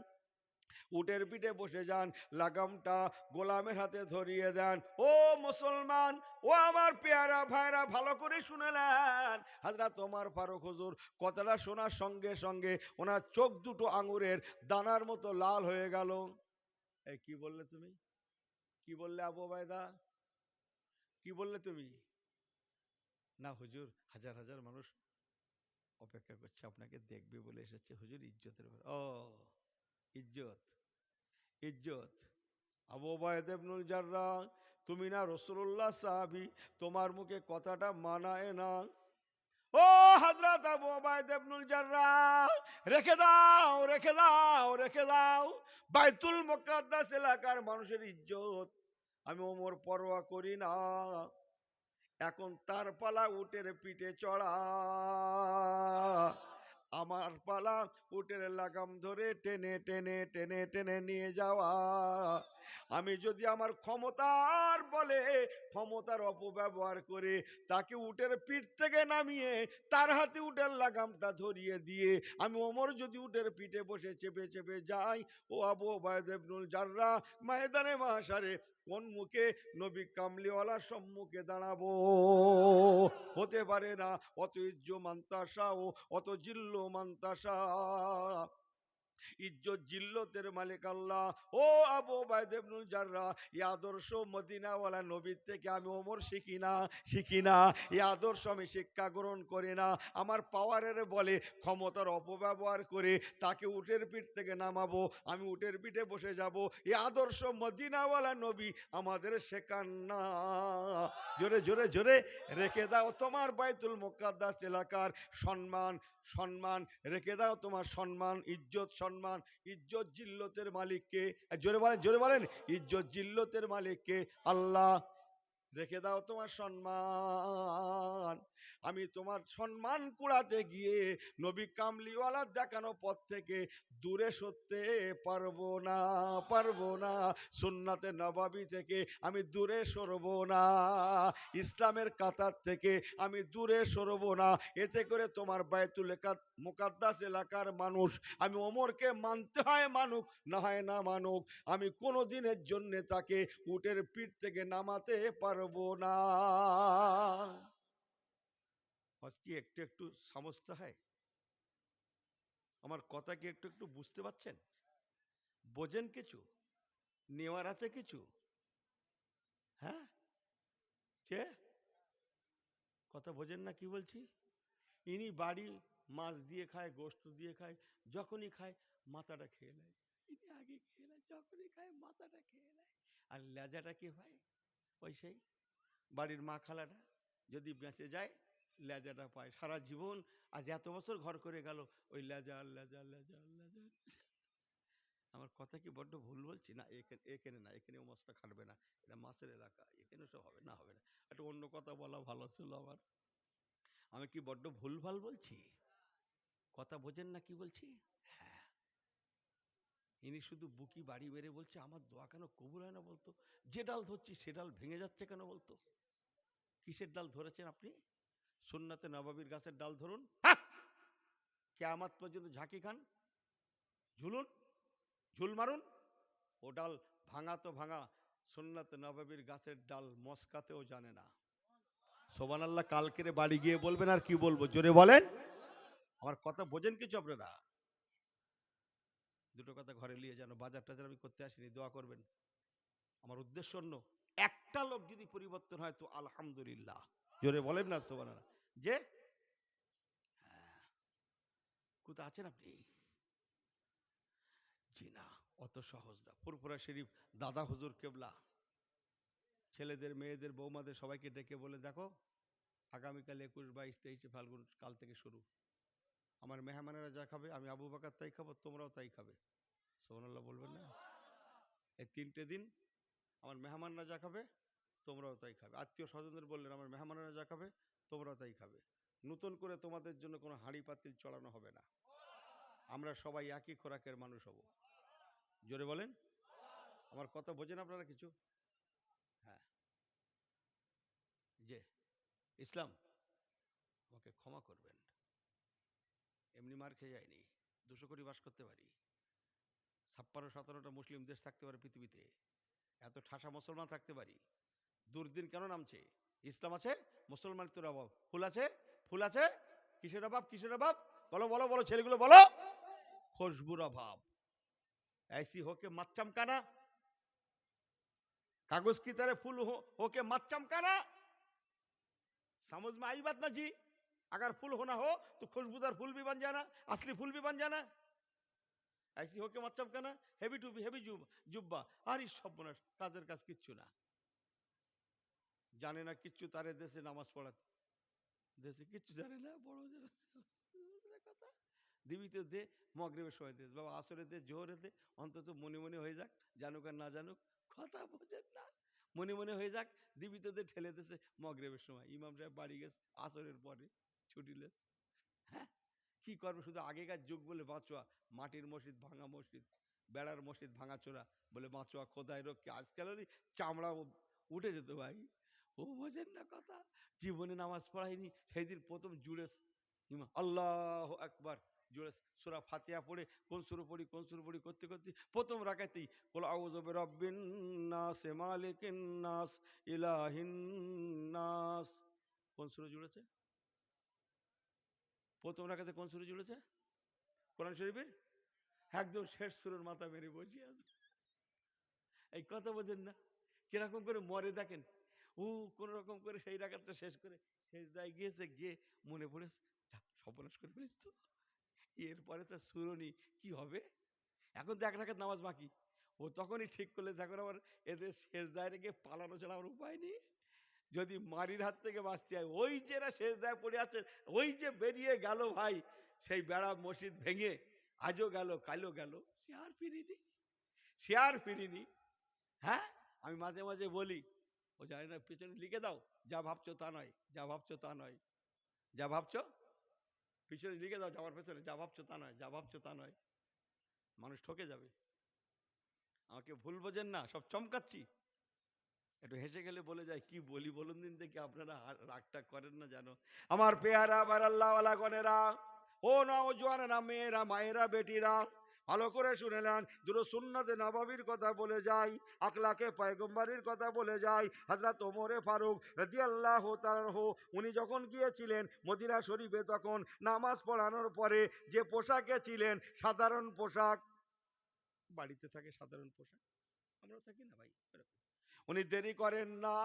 উটের পিঠে বসে যান, লাগামটা গোলামের হাতে ধরিয়ে দেন। ও মুসলমান, ও আমার পেয়ারা ভাইরা, ভালো করে শুনেলেন। হযরত ওমর ফারুক হুজুর কথাটা শোনার সঙ্গে সঙ্গে ওনার চোখ দুটো আঙুরের দানার মতো লাল হয়ে গেল। এই কি বললে তুমি? কি বললে আবু ওবায়দা? কি বললে তুমি? না হুজুর, হাজার হাজার মানুষ অপেক্ষা করছে, আপনাকে দেখবে বলে এসেছে হুজুর, ইজ্জতের ব্যাপার। ও ইজ্জত, ইজ্জত। আবু ওবায়দা ইবনুল জাররাহ, তুমি না রাসূলুল্লাহ সাহাবী, তোমার মুখে কথাটা মানায় না। ও হযরত আবু ওবায়দা ইবনুল জাররাহ, রেখে দাও, রেখে দাও, রেখে দাও। বাইতুল মুকাদ্দাস এলাকার মানুষের ইজ্জত আমি ওমর পরোয়া করি না। এখন তার পালা উটের পিঠে চড়া, আমার পালা উটের লাগাম ধরে টেনে টেনে টেনে টেনে নিয়ে যাওয়া। আমি যদি আমার ক্ষমতার বলে, ক্ষমতার অপব্যবহার করে তাকে উটের পিঠ থেকে নামিয়ে তার হাতে উটের লাগামটা ধরিয়ে দিয়ে আমি ওমর যদি উটের পিঠে বসে চেপে চেপে যাই, ও আবু ওবায়দা ইবনুল জাররাহ, ময়দানে মাশারে কোন মুখে নবী কামলিওয়ালার সম্মুখে দাঁড়াবো? হতে পারে না। অত ইজ্জ মান্তাসা ও অত জিল্ল মান্তাসা, ইজ্জত জিল্লতের মালিক আল্লাহ। ও আবু ওবায়দা ইবনুল জাররাহ, এই আদর্শ মদিনাওয়ালা নবীর থেকে আমি ওমর শিখি না, শিখি না। এই আদর্শ আমি শিক্ষা গ্রহণ করি না। আমার পাওয়ারের বলে ক্ষমতার অপব্যবহার করে তাকে উটের পিঠ থেকে নামাবো, আমি উটের পিঠে বসে যাব, এই আদর্শ মদিনাওয়ালা নবী আমাদের শেখান না। জোরে জোরে জোরে, রেখে দাও তোমার বাইতুল মুকাদ্দাস এলাকার সম্মান, সম্মান রেখে দাও তোমার সম্মান, ইজ্জত সম্মান, ইজ্জত জিল্লতের মালিককে। জোরে বলেন, জোরে বলেন, ইজ্জত জিল্লতের মালিককে আল্লাহ। রেখে দাও তোমার সম্মান। আমি তোমার সম্মান কুড়াতে গিয়ে নবী কামলিওয়ালার দেখানো পথ থেকে দূরে সরতে পারবো না, পারবো না। সুন্নাতে নববী থেকে আমি দূরে সরবো না, ইসলামের কাতার থেকে আমি দূরে সরবো না। এতে করে তোমার বাইতুল মুকাদ্দাস এলাকার মানুষ আমি ওমরকে মানতে হয় মানুক, না হয় না মানুক, আমি কোনো দিনের জন্য তাকে উটের পিঠ থেকে নামাতে পারবো না। কি একটু একটু সমস্যা হয়? আমার কথা কি একটু একটু বুঝতে পারছেন? বোঝেন কিছু? নেওয়ার আছে কিছু? হ্যাঁ, কে কথা বোঝেন না কি বলছি? ইনি বাড়ি মাছ দিয়ে খায়, গোস্ত দিয়ে খায়, যখনই খায় মাথাটা খেয়ে নেয়। ইনি আগে খেয়ে নেয়, যখনই খায় মাথাটা খেয়ে নেয়। আর লেজাটা কি হয়? ওই সেই বাড়ির মা খালাটা যদি বেঁচে যায়, লেজাটা পায় সারা জীবন। আজ এত বছর ঘর করে গেল, ওই লেজা লেজা লেজা লেজা। আমার কথা কি বড্ড ভুল বলছি? না, এখানে এখানে না, এখানে ও মাছটা খাটবে না, এটা মাছের এলাকা, এখানে সব হবে না, হবে না। একটা অন্য কথা বলা ভালো ছিল আমার। আমি কি বড্ড ভুল ভাল বলছি? কথা বোঝেন না কি বলছি? হ্যাঁ, ইনি শুধু বুকি বাড়ি বেড়ে বলছে, আমার দোয়া কেন কবুল হয় না বলতো? যে ডাল ধরছি সে ডাল ভেঙে যাচ্ছে কেন বলতো? কিসের ডাল ধরেছেন আপনি? সুন্নাতে নবাবীর গাছের ডাল ধরুন, কিয়ামত পর্যন্ত ঝাঁকি খান, ঝুলুন, ঝুল মারুন। ও ডাল ভাঙা তো ভাঙা, সুন্নাতে নবাবীর গাছের ডাল মস্কাতেও জানে না। সুবহানাল্লাহ। কালকেরে বাড়ি গিয়ে বলবেন। আর কি বলবো, জোরে বলেন। আমার কথা বোঝেন কিছু আপনারা? দুটো কথা ঘরে নিয়ে যেন, বাজার টাজার আমি করতে আসিনি, দোয়া করবেন। আমার উদ্দেশ্য অন্য। একটা লোক যদি পরিবর্তন হয় তো আলহামদুলিল্লাহ, জোরে বলেন না সুবহানাল্লাহ। যে কোথায় আছেন আপনি? জি না, অত সহজ না। ফুরফুরা শরীফ দাদা হুজুর কেবলা ছেলেদের, মেয়েদের, বৌমাদের সবাইকে ডেকে বলে, দেখো আগামীকাল 21, 22, 23 ফাল্গুন কাল থেকে শুরু। আমার মেহমানেরা যা খাবে, আমি আবু বকর তাই খাবো, তোমরাও তাই খাবে। সুবহানাল্লাহ বলবেন না? এই 3টে দিন আমার মেহমানরা যা খাবে তোমরাও তাই খাবে। আত্মীয় স্বজনদের বললেন, আমার মেহমানরা যা খাবে তোমরাও তাই খাবে। নতুন করে তোমাদের জন্য কোনো হাঁড়ি পাতিল চড়ানো হবে না। আমরা সবাই একই খোরাকের মানুষ হব। জোরে বলেন। আমার কথা বোঝেন আপনারা কিছু? হ্যাঁ, যে ইসলাম আমাকে ক্ষমা করবেন, এমনি মার খেয়ে যায়নি। 200 কোটি বাস করতে পারি, 56-57টা মুসলিম দেশ থাকতে পারে পৃথিবীতে, এত ঠাসা মুসলমান থাকতে পারি। দুর্দিন কেন নামছে? ইসলাম আছে, মুসলমানিত্বের অভাব। ফুল আছে, ফুল আছে, কিসের অভাব, কিসের অভাব? বলো বলো বলো, ছেলেগুলো বলো। খুশবুর অভাব। ऐसी होके मत चमकाना, कागज की तरह फूल होके मत चमकाना। समझ में आई बात ना जी? अगर फूल होना हो तो खुशबूदार फूल भी बन जाना, असली फूल भी बन जाना। ऐसी होके मत चमकाना, हेवी टू बी हेवी जुब्बा। আর সব মনে কাজের কাজ কিচ্ছু না, জানে না কিচ্ছু, তারে দেশে নামাজ পড়াতে, দেশে কিচ্ছু জানে না, বড় কথা। দিবিতে দে, মগরিবের সময় দে, বাবা আসরে দে, জোহরে দে, অন্তত মনে মনে হয়ে যাক, জানুক আর না জানুক। কথা বোঝেন না? মনে মনে হয়ে যাক, দিবিতে দে, ঠেলে দেশে মগরিবের সময়। ইমাম সাহেব বাড়ি গেছে আসরের পরে, ছুটি লেস। হ্যাঁ, কি করবে? শুধু আগেকার যুগ বলে বাঁচোয়া, মাটির মসজিদ, ভাঙা মসজিদ, বেড়ার মসজিদ ভাঙা চোরা বলে বাঁচোয়া, খোদাই রক্ষে। আজকাল চামড়া উঠে যেত ভাই। ও বোঝেন না কথা। জীবনে নামাজ পড়ায়নি, সেই দিন প্রথম জুড়ে আল্লাহ আকবার জুড়ে সূরা ফাতিহা পড়ে, কোন সূরা পড়ি কোন সূরা পড়ি করতে করতে প্রথম রাকাতেই কুল আউযু বিরাব্বিন নাস মালিকিন নাস ইলাহিন নাস। কোন সূরা জুড়েছে? প্রথম রাকাতে কোন সূরা জুড়েছে? কোরআন শরীফের একদম শেষ সূরার মাথা মেরে বসে আছে। এই কথা বোঝেন না? কিরকম করে মরে দেখেন। ও কোন রকম করে সেই রাকাতটা শেষ করে সেজদায় গিয়েছে, গিয়ে মনে পড়েছে, সর্বনাশ করে ফেলিস তো, এরপরে তো সুরনি কি হবে? এখন তো 1 রাকাত নামাজ বাকি। ও তখনই ঠিক করলে, এখন আমার এদের সেজদায় রেখে পালানো ছাড়া আমার উপায় নেই। যদি মারির হাত থেকে বাঁচতে হয়, ওই যে এরা সেজদায় পড়ে আছে, ওই যে বেরিয়ে গেল ভাই, সেই বেড়া মসজিদ ভেঙে, আজও গেল কালও গেল, সে আর ফিরিনি, সে আর ফিরিনি। হ্যাঁ, আমি মাঝে মাঝে বলি, ও জানি না, পিছনে লিখে দাও, যা ভাবছো তা নয়, যা ভাবছো তা নয়, যা ভাবছো পিছনে লিখে দাও, যাওয়ার পেছনে, যা ভাবছো তা নয়, যা ভাবছো তা নয়। মানুষ ঠকে যাবে। আমাকে ভুল বোঝেন না, সব চমকাচ্ছি। একটু হেসে গেলে বলে যায়, কি বলি বলুন দিন থেকে, আপনারা রাগটা করেন না জানো। আমার পেয়ারা বার আল্লাহওয়ালা গনেরা, ও নওজোয়ানেরা, মেয়েরা, মায়েরা, বেটিরা, ভালো করে শুনে নেন, দুটো সুন্নতে নববীর কথা বলে যাই, আকলাকে পয়গম্বরের কথা বলে যাই। হযরত ওমরে ফারুক রাদিয়াল্লাহু তাআলা আনহু উনি যখন গিয়েছিলেন মদিনা শরীফে, তখন নামাজ পড়ানোর পরে যে পোশাকে ছিলেন, সাধারণ পোশাক, বাড়িতে থাকে সাধারণ পোশাক, আমরা থাকি না ভাই এরকম। উনি দেরি করেন না,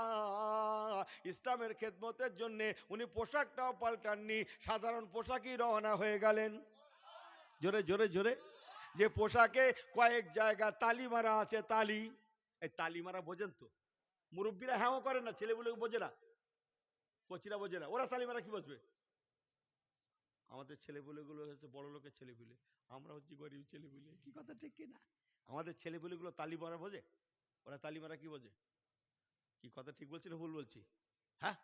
ইসলামের খেদমতের জন্য উনি পোশাকটাও পাল্টাননি, সাধারণ পোশাকই রওনা হয়ে গেলেন। জোরে জোরে জোরে। যে পোশাকে কয়েক জায়গা তালি মারা আছে, তালি, এই তালি মারা বোঝেন তো? মুরব্বীরা হ্যাঁ করেন না, ছেলেগুলো বোঝে না, কচিরা বোঝে না, ওরা তালি মারা কি বুঝবে? আমাদের ছেলেপুলেগুলো হচ্ছে বড় লোকের ছেলেপুলে, আমরা হচ্ছি গরিব ছেলেপুলে, কি কথা ঠিক কিনা? আমাদের ছেলেপুলেগুলো তালি মারা বোঝে, ওরা তালি মারা কি বোঝে? কি কথা ঠিক বলছি না ভুল বলছি? হ্যাঁ,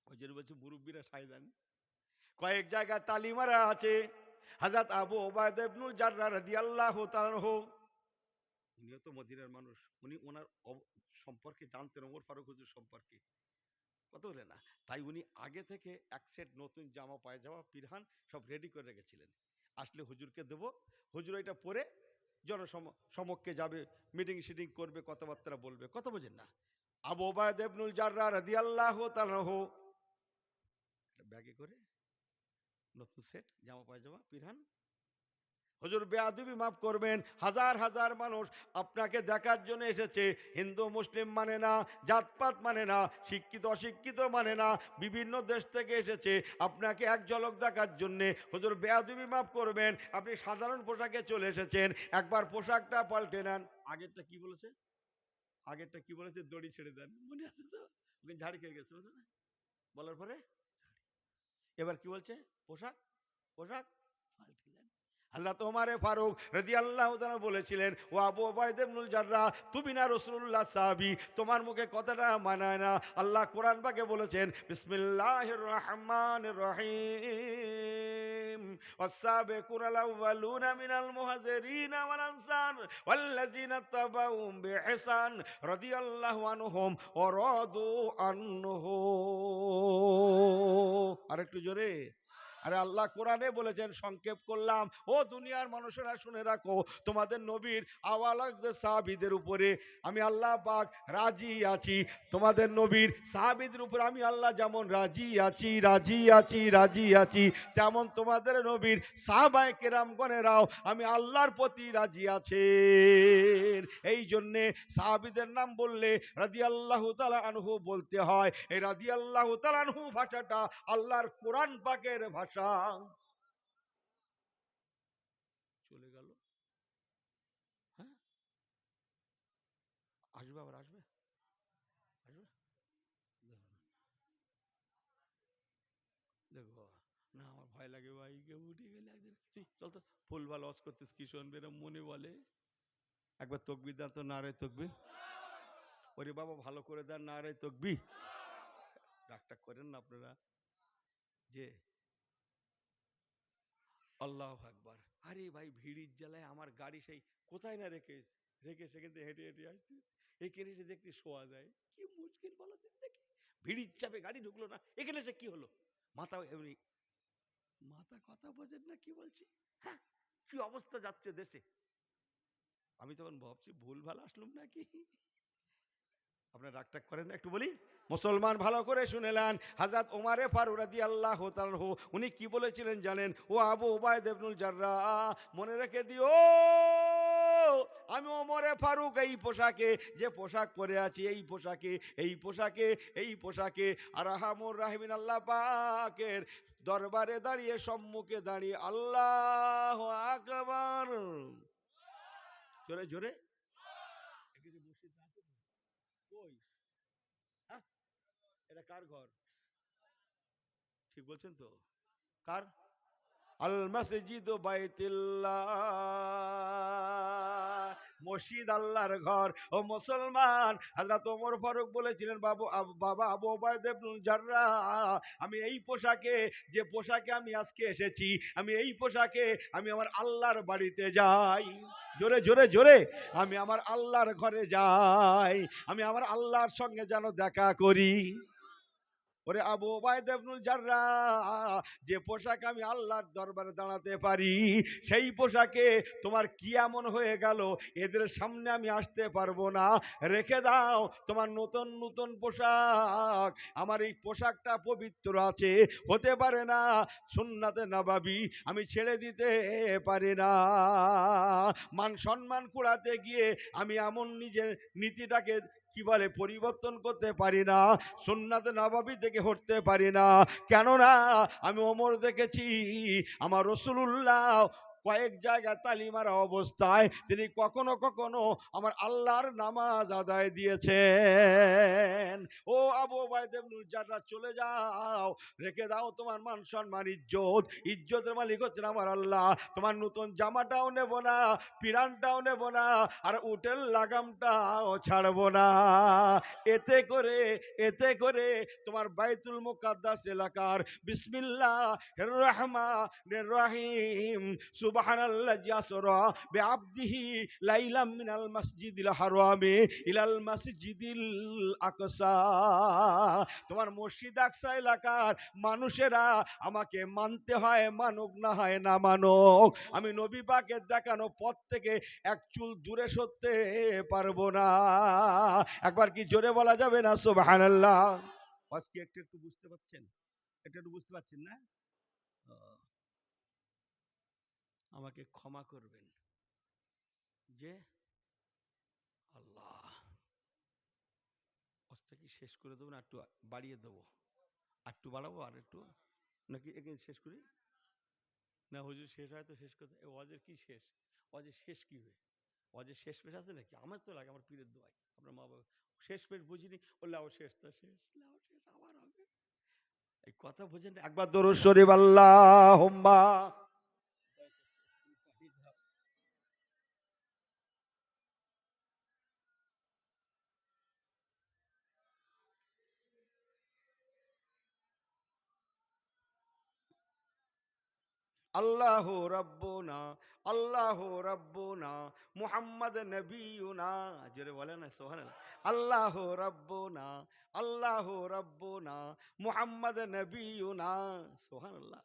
ওই জন্য বলছি মুরব্বীরা সাইদান। কয়েক জায়গায় তালি মারা আছে। হযরত আবু উবায়দা ইবনুল জাররাহ রাদিয়াল্লাহু তাআলা আনহু, উনিও তো মদিনার মানুষ, উনি ওনার সম্পর্কে জানতেন, ওমর ফারুক হুজুর সম্পর্কে, কথা বলে না? তাই উনি আগে থেকে এক সেট নতুন জামা পায়জামা পিরহান সব রেডি করে রেখেছিলেন, আসলে হুজুরকে দেব, হুজুর এটা পরে জনসমক্ষে যাবে, মিটিং শিটিং করবে, কথাবার্তা বলবে, কথা বোঝেন না? আবু উবায়দা ইবনুল জাররাহ রাদিয়াল্লাহু তাআলা আনহু ব্যাগে করে নতুন সেট জামা পায়জামা পিরহান, হুজুর বেয়াদবি মাফ করবেন, হাজার হাজার মানুষ আপনাকে দেখার জন্য এসেছে, হিন্দু মুসলিম মানে না, জাতপাত মানে না, শিক্ষিত অশিক্ষিত মানে না, বিভিন্ন দেশ থেকে এসেছে আপনাকে এক ঝলক দেখার জন্যে। হুজুর বেয়াদবি মাফ করবেন, আপনি সাধারণ পোশাকে চলে এসেছেন, একবার পোশাকটা পাল্টে নেন। আগেরটা কি বলেছে? আগেরটা কি বলেছে? দড়ি ছেড়ে দেন, মনে আছে তো? ওকে ঝাড়ি খেয়ে গেছে বলার পরে, এবার কি বলছে? পোশাক, পোশাক পাল্টে দেন। হযরত ওমর ফারুক রাদিয়াল্লাহু তাআলা বলেছিলেন, ও আবু উবায়দা ইবনুল জাররাহ, তুমি না রাসূলুল্লাহ সাহাবী, তোমার মুখে কথাটা মানায় না। আল্লাহ কোরআন পাকে বলেছেন, বিসমিল্লাহির রহমানির রহিম, ওয়াস-সাবিকুনাল আউওয়ালুনা মিনাল মুহাজিরিনা ওয়াল আনসার ওয়াল্লাযিনা তাবাউহুম বিইহসান রাদিয়াল্লাহু আনহুম ওয়া রাদু আনহু। আরেকটু জোরে। আরে আল্লাহ কোরআনে বলেছেন, সংক্ষেপ করলাম, ও দুনিয়ার মানুষেরা শুনে রাখো, তোমাদের নবীর আওয়ালাদের সাহাবীদের উপরে আমি আল্লাহ পাক রাজি আছি, তোমাদের নবীর সাহাবীদের উপরে আমি আল্লাহ যেমন রাজি আছি, রাজি আছি, রাজি আছি, তেমন তোমাদের নবীর সাহাবায়ে কেরামগণেরাও আমি আল্লাহর প্রতি রাজি আছেন। এই জন্যে সাহাবীদের নাম বললে রাদিয়াল্লাহু তাআলা আনহু বলতে হয়। এই রাদিয়াল্লাহু তাআলা আনহু ভাষাটা আল্লাহর কোরআন পাকের ভাষা। চলে গেল, হ্যাঁ, আসবে, আবার আসবে, আসবে, দেখো না, আমার ভয় লাগে ভাই, কেউ উঠে গেলে একদিন, তুই চল তো, ফুল ভালো ওয়াজ করতেছ, কি শুনবে এরা মনে বলে, একবার তকবির দাও তো, নারে তকবির, ওরে বাবা ভালো করে দেন, নারে তকবির, ডাকটা করেন না আপনারা, যে আল্লাহু আকবার। আরে ভাই, ভিড়ির জ্বালায় আমার গাড়ি সেই কোথায় না রেখে সেখান থেকে হেঁটে হেঁটে আসতে, এখানে এসে দেখতে শোয়া যায়, কি মুশকিল বলো তো, দেখি ভিড়ির চাপে গাড়ি ঢুকলো না, এখানে এসে কি হলো, মাথা এমনি, মাথা কথা বোঝেন না কি বলছি? হ্যাঁ, কি অবস্থা যাচ্ছে দেশে, আমি তখন ভাবছি ভুল ভাল আসলাম নাকি। আপনার রাগটাগ করেন না, একটু বলি, মুসলমান ভালো করে শুনেলেন, হযরত ওমর ফারুক রাদিয়াল্লাহু তাআলা আনহু উনি কি বলেছিলেন জানেন? ও আবু উবায়দা ইবনুল জাররাহ, মনে রেখে দিও, আমি ওমর ফারুক এই পোশাকে, যে পোশাক পরে আছি, এই পোশাকে, এই পোশাকে, এই পোশাকে আরহামুর রাহিমিন আল্লাহ পাকের দরবারে দাঁড়িয়ে, সম্মুখে দাঁড়িয়ে আল্লাহু আকবার, জোরে জোরে, কই, হ্যাঁ, এটা কার ঘর? ঠিক বলছেন তো? কার? আল মসজিদ বাইতুল্লাহ, মসজিদ আল্লাহর ঘর। ও মুসলমান, হযরত ওমর ফারুক বলেছিলেন, বাবা আবু উবায়দা ইবনুল জাররাহ, আমি এই পোশাকে, যে পোশাকে আমি আজকে এসেছি, আমি এই পোশাকে আমি আমার আল্লাহর বাড়িতে যাই, জোরে জোরে জোরে, আমি আমার আল্লাহর ঘরে যাই, আমি আমার আল্লাহর সঙ্গে যেন দেখা করি। ওরে আবু উবাইদা ইবনুল জাররাহ, যে পোশাক আমি আল্লাহর দরবারে দাঁড়াতে পারি, সেই পোশাকে তোমার কি এমন হয়ে গেল এদের সামনে আমি আসতে পারবো না? রেখে দাও তোমার নতুন নতুন পোশাক, আমার এই পোশাকটা পবিত্র আছে, হতে পারে না সুন্নাতে নববী আমি ছেড়ে দিতে পারি না। মান সম্মান কুড়াতে গিয়ে আমি এমন নিজের নীতিটাকে কি বলে পরিবর্তন করতে পারি না, সুন্নাতে নববী থেকে হটতে পারি না। কেননা আমি ওমর দেখেছি, আমার রাসূলুল্লাহ কয়েক জায়গায় তালিমার অবস্থায় তিনি কখনো কখনো আমার আল্লাহর নামাজ আদায় দিয়েছেন। ও আবু উবাইদা ইবনুল জাররাহ, চলে যাও, রেখে দাও তোমার মান সম্মান ইজ্জত, ইজ্জতের মালিক হচ্ছেন আমার আল্লাহ। তোমার নতুন জামাটাও নেব না, পিরানটাও নেব না, আর উটের লাগামটাও ছাড়বো না। এতে করে তোমার বাইতুল মুকাদ্দাস এলাকার বিসমিল্লাহির রহমানির রহিম সুবহানাল্লাযী আসরা বিআবদিহি লাইলাম মিনাল মাসজিদিল হারামি ইলাল মাসজিদিল আকসা, তোমার মসজিদ আকসা এলাকার মানুষেরা আমাকে মানতে হয়, মানুক না হয় না মানুক, আমি নবী পাকের দেখানো পথ থেকে এক চুল দূরে সরতে পারবো না। একবার কি জোরে বলা যাবে না সুবহানাল্লাহ? আজকে একটু একটু বুঝতে পারছেন? একটু একটু বুঝতে পারছেন না? আমাকে ক্ষমা করবেন যে আল্লাহ, আজটা কি শেষ করে দেবো না একটু বাড়িয়ে দেবো? আর একটু বাড়াবো, আর একটু, নাকি এখানে শেষ করি? না হুজুর, শেষ হয় তো শেষ করতে, ওয়াজের কি শেষ? ওয়াজের শেষ কি হবে? ওয়াজের শেষ পেশ আছে নাকি? আমার তো লাগে, আমার পীরের দোয়াই, আপনার মা বাবা শেষ পেশ বুঝিনি, ও লাও শেষ তো শেষ, লাও শেষ আবার হবে, এই কথা বোঝেন? একবার দরুদ শরীফ আল্লাহুম্মা। আল্লাহু রাব্বুনা, আল্লাহু রাব্বুনা, মুহাম্মদ নবিয়ুনা, জোরে বলেন না সুবহানাল্লাহ। আল্লাহু রাব্বুনা, আল্লাহু রাব্বুনা, মুহাম্মদ নবিয়ুনা, সুবহানাল্লাহ।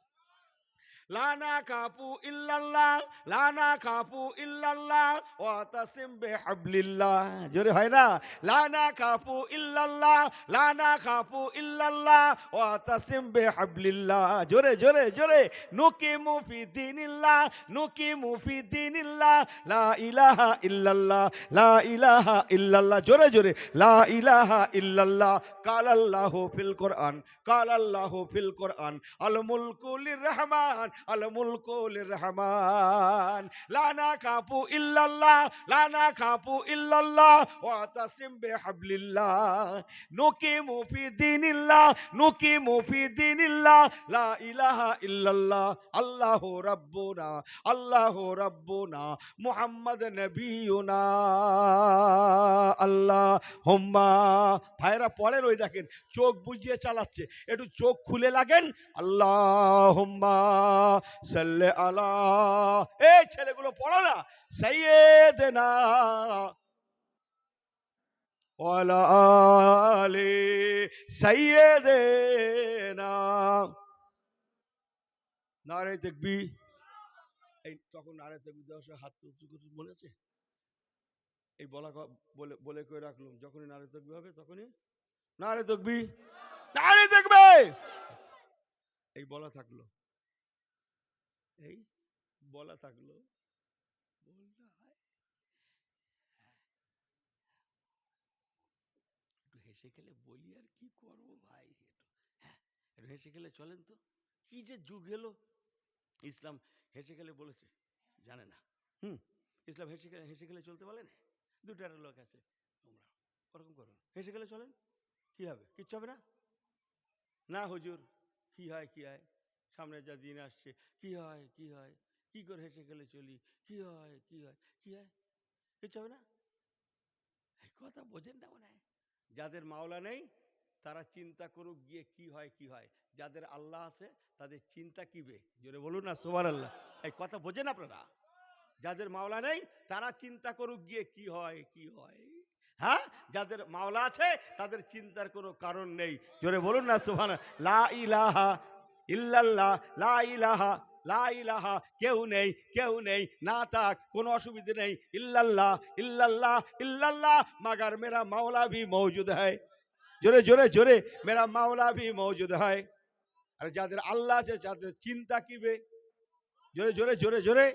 লানা কাপু ইল্লাল্লাহ, লানা কাপু ইল্লাল্লাহ ওয়া তাসিম বিহাবলিল্লাহ, জোরে হয় না? লানা কাপু ইল্লাল্লাহ, লানা কাপু ইল্লাল্লাহ ওয়া তাসিম বিহাবলিল্লাহ, জোরে জোরে জোরে। নুকিমু ফি দীনিল্লাহ, নুকিমু ফি দীনিল্লাহ, লা ইলাহা ইল্লাল্লাহ, লা ইলাহা ইল্লাল্লাহ, জোরে জোরে, লা ইলাহা ইল্লাল্লাহ। কালাল্লাহু ফিল কোরআন, কালাল্লাহু ফিল কোরআন, আল মুলকু লিররহমান, আল মুলকু লিররহমান। লানা কাপু ইল্লাল্লাহ, লানা কাপু ইল্লাল্লাহ ওয়া তাসিম বিহাবলিল্লাহ। নুকিমু ফি দীনিল্লাহ, নুকিমু ফি দীনিল্লাহ, লা ইলাহা ইল্লাল্লাহ। আল্লাহু রাব্বুনা, আল্লাহু রাব্বুনা, মুহাম্মদ নবিয়ুনা। আল্লাহুম্মা। ভাইরা পড়েন, ওই দেখেন চোখ বুজিয়ে চালাচ্ছে, একটু চোখ খুলে লাগেন। আল্লাহুম্মা সাল্লি আলা, এই ছেলেগুলো পড়ো না, সাইয়্যিদিনা ওয়ালা আলি সাইয়্যিদিনা। নারে তাকবীর। এই তখন নারে তাকবীর দেওয়ার সময় হাত উঁচু করে মনে আছে? এই বলা বলে বলে করে রাখলাম, যখনই নারে তাকবীর হবে তখনই নারে তাকবীর, নারে তাকবীর, এই বলা থাকলো, এই বলা থাকলো। বলতে হয় একটু হেসে খেলে বলি, আর কি করবো ভাই, হ্যাঁ একটু হেসে খেলে চলেন তো। কি যে যুগ এলো, ইসলাম হেসে খেলে বলেছে জানে না। হুম, ইসলাম হেসে খেলে চলতে বলে না। দুটো একটা লোক আছে, তোমরা ওরকম করো, হেসে খেলে চলেন, কি হবে? কিচ্ছু হবে না। না হুজুর, কি হয় কি হয়, সামনে যা দিন আসছে, কি হয় কি হয়, কি করে হেসে খেলে চলি, কি হয় কি হয় কি হয়, কিচ্ছু হবে না। এই কথা বোঝেন না মনে হয়। যাদের মাওলা নেই তারা চিন্তা করুক গিয়ে কি হয় কি হয়, যাদের আল্লাহ আছে তাদের চিন্তা কিবে, জোরে বলুন না সুবহানাল্লাহ। এই কথা বোঝেন আপনারা? যাদের মাওলা নেই তারা চিন্তা করুক গিয়ে কি হয় কি হয়। হ্যাঁ, যাদের মাওলা আছে তাদের চিন্তার কোনো কারণ নেই। জোরে বলুন না সুবহানাল্লাহ। লা ইলাহা ইল্লাল্লাহ, লা ইলাহা, লা ইলাহা, কেউ নেই, কেউ নেই, না থাক কোনো অসুবিধে নেই। ইল্লাল্লাহ, ইল্লাল্লাহ, ইল্লাল্লাহ, মगर मेरा मौला भी मौजूद है। জোরে জোরে জোরে, मेरा मौला भी मौजूद है। আর যাদের আল্লাহ আছে যাদের চিন্তা কিবে, জোরে জোরে জোরে জোরে।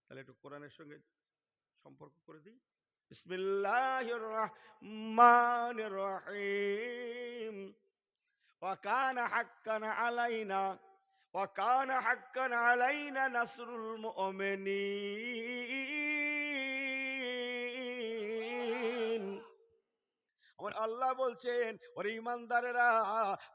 তাহলে একটু কোরআনের সঙ্গে সম্পর্ক করে দিই। বিসমিল্লাহির রহমানির রহিম। ওয়া কানা হাক্কান আলাইনা, ওয়া কানা হাক্কান আলাইনা নাসরুল মুমিনিন। আমার আল্লাহ বলছেন, ওরে ইমানদারেরা,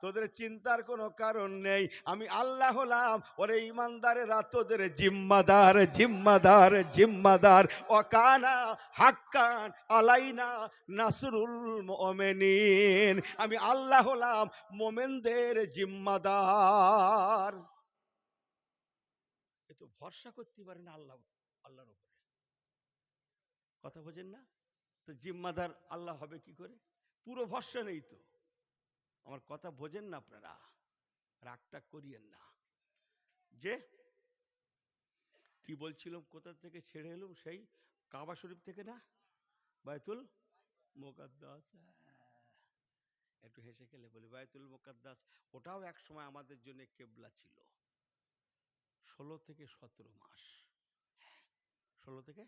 তোদের চিন্তার কোনো কারণ নেই, আমি আল্লাহ হলাম ওরে ইমানদারেরা তোদের জিম্মাদার, জিম্মাদার, জিম্মাদার। ওয়াকানা হাক্কান আলাইনা নাসরুল মুমিনিন, আমি আল্লাহ হলাম মোমেনদের জিম্মাদার। এ তো ভরসা করতে পারেন আল্লাহ, আল্লাহর উপরে। কথা বোঝেন না? তো জিম্মাদার আল্লাহ হবে কি করে? পুরো ভরসা নেই তো। আমার কথা বোঝেন না আপনারা, রাগটা করিয়েন না। যে কি বলছিলাম, কোথা থেকে ছেড়ে এলুম, সেই কাবা শরীফ থেকে না, বায়তুল মুকাদ্দাস। একটু হেসে খেলে বলি, বায়তুল মুকাদ্দাস ওটাও এক সময় আমাদের জন্য কেবলা ছিল। 16 থেকে 17 মাস, 16 থেকে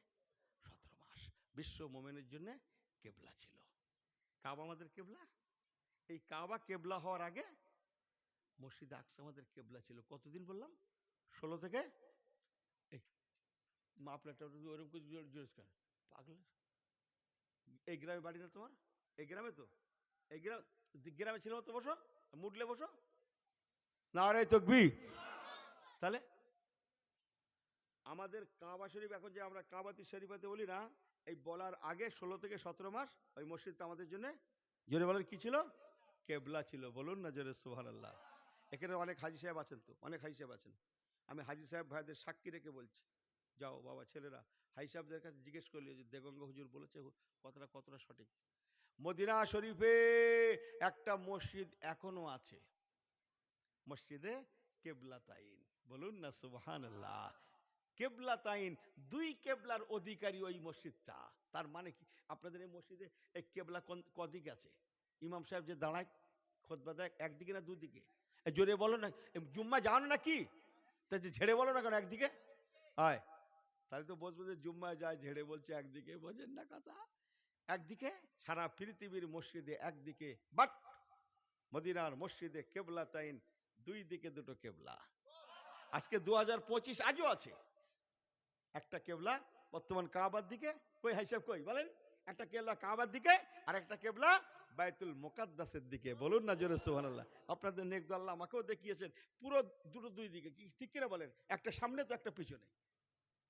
17 মাস বিশ্ব মোমেনের জন্য কেবলা ছিল। কাবা আমাদের কেবলা। এই কাবা কেবলা হওয়ার আগে মসজিদ আকসা আমাদের কেবলা ছিল। কতদিন বললাম? 16 থেকে। মাপলাটা ওরকম পাগল। এই গ্রামে বাড়ি না তোমার? এই গ্রামে তো, এই গ্রামে ছিল তো। বসো, মুটলে বসো। নারে তাকবীর। তাহলে আমাদের কাবা শরীফ, এখন যে আমরা কাবাতি শরীফাতে বলি না, এই বলার আগে 16 থেকে 17 মাস ওই মসজিদটা আমাদের জন্য, জোরে বলেন কি ছিল? কেবলা ছিল। বলুন না জোরে সুবহানাল্লাহ। এখানে অনেক হাজি সাহেব আছেন, তো অনেক হাজি সাহেব আছেন। আমি হাজি সাহেব ভাইদের সাক্ষী রেখে বলছি, যাও বাবা ছেলেরা হাজি সাহেবদের কাছে জিজ্ঞেস করলে যে দেগঙ্গ হুজুর বলেছে কথাটা কতটা সঠিক। মদিনা শরীফে একটা মসজিদ এখনো আছে, মসজিদে কেবলাতাইন। বলুন না সুবহানাল্লাহ। কেবলাতাইন, দুই কেবলার অধিকারী ওই মসজিদটা। তার মানে কি? আপনাদের এই মসজিদে এই কেবলা কদিকে আছে? ইমাম সাহেব যে দাঁড়ায় খুতবা দেয়, একদিকে না দুদিকে? জোরে বলো না, জুম্মা যাও না কি? তা যে ঝেড়ে বলো না কেন একদিকে? হয় তাহলে তো বলবো যে জুম্মায় যায় ঝেড়ে বলছে একদিকে। বোঝেন না কথা? একদিকে সারা পৃথিবীর মসজিদে একদিকে, বাট মদিনার মসজিদে কেবলাতাইন দুই দিকে দুটো কেবলা। আজকে 2025 আজও আছে একটা কেবলা বর্তমান কাবার দিকে। কই হাইসাব কই বলেন? একটা কেবলা কাবার দিকে আর একটা কেবলা বাইতুল মুকাদ্দাসের দিকে। বলুন না জোরে সুবহানাল্লাহ। আপনাদের নেক আল্লাহ আমাকেও দেখিয়েছেন পুরো দুটো দুই দিকে। কি ঠিক কিনা বলেন? একটা সামনে তো একটা পিছনে।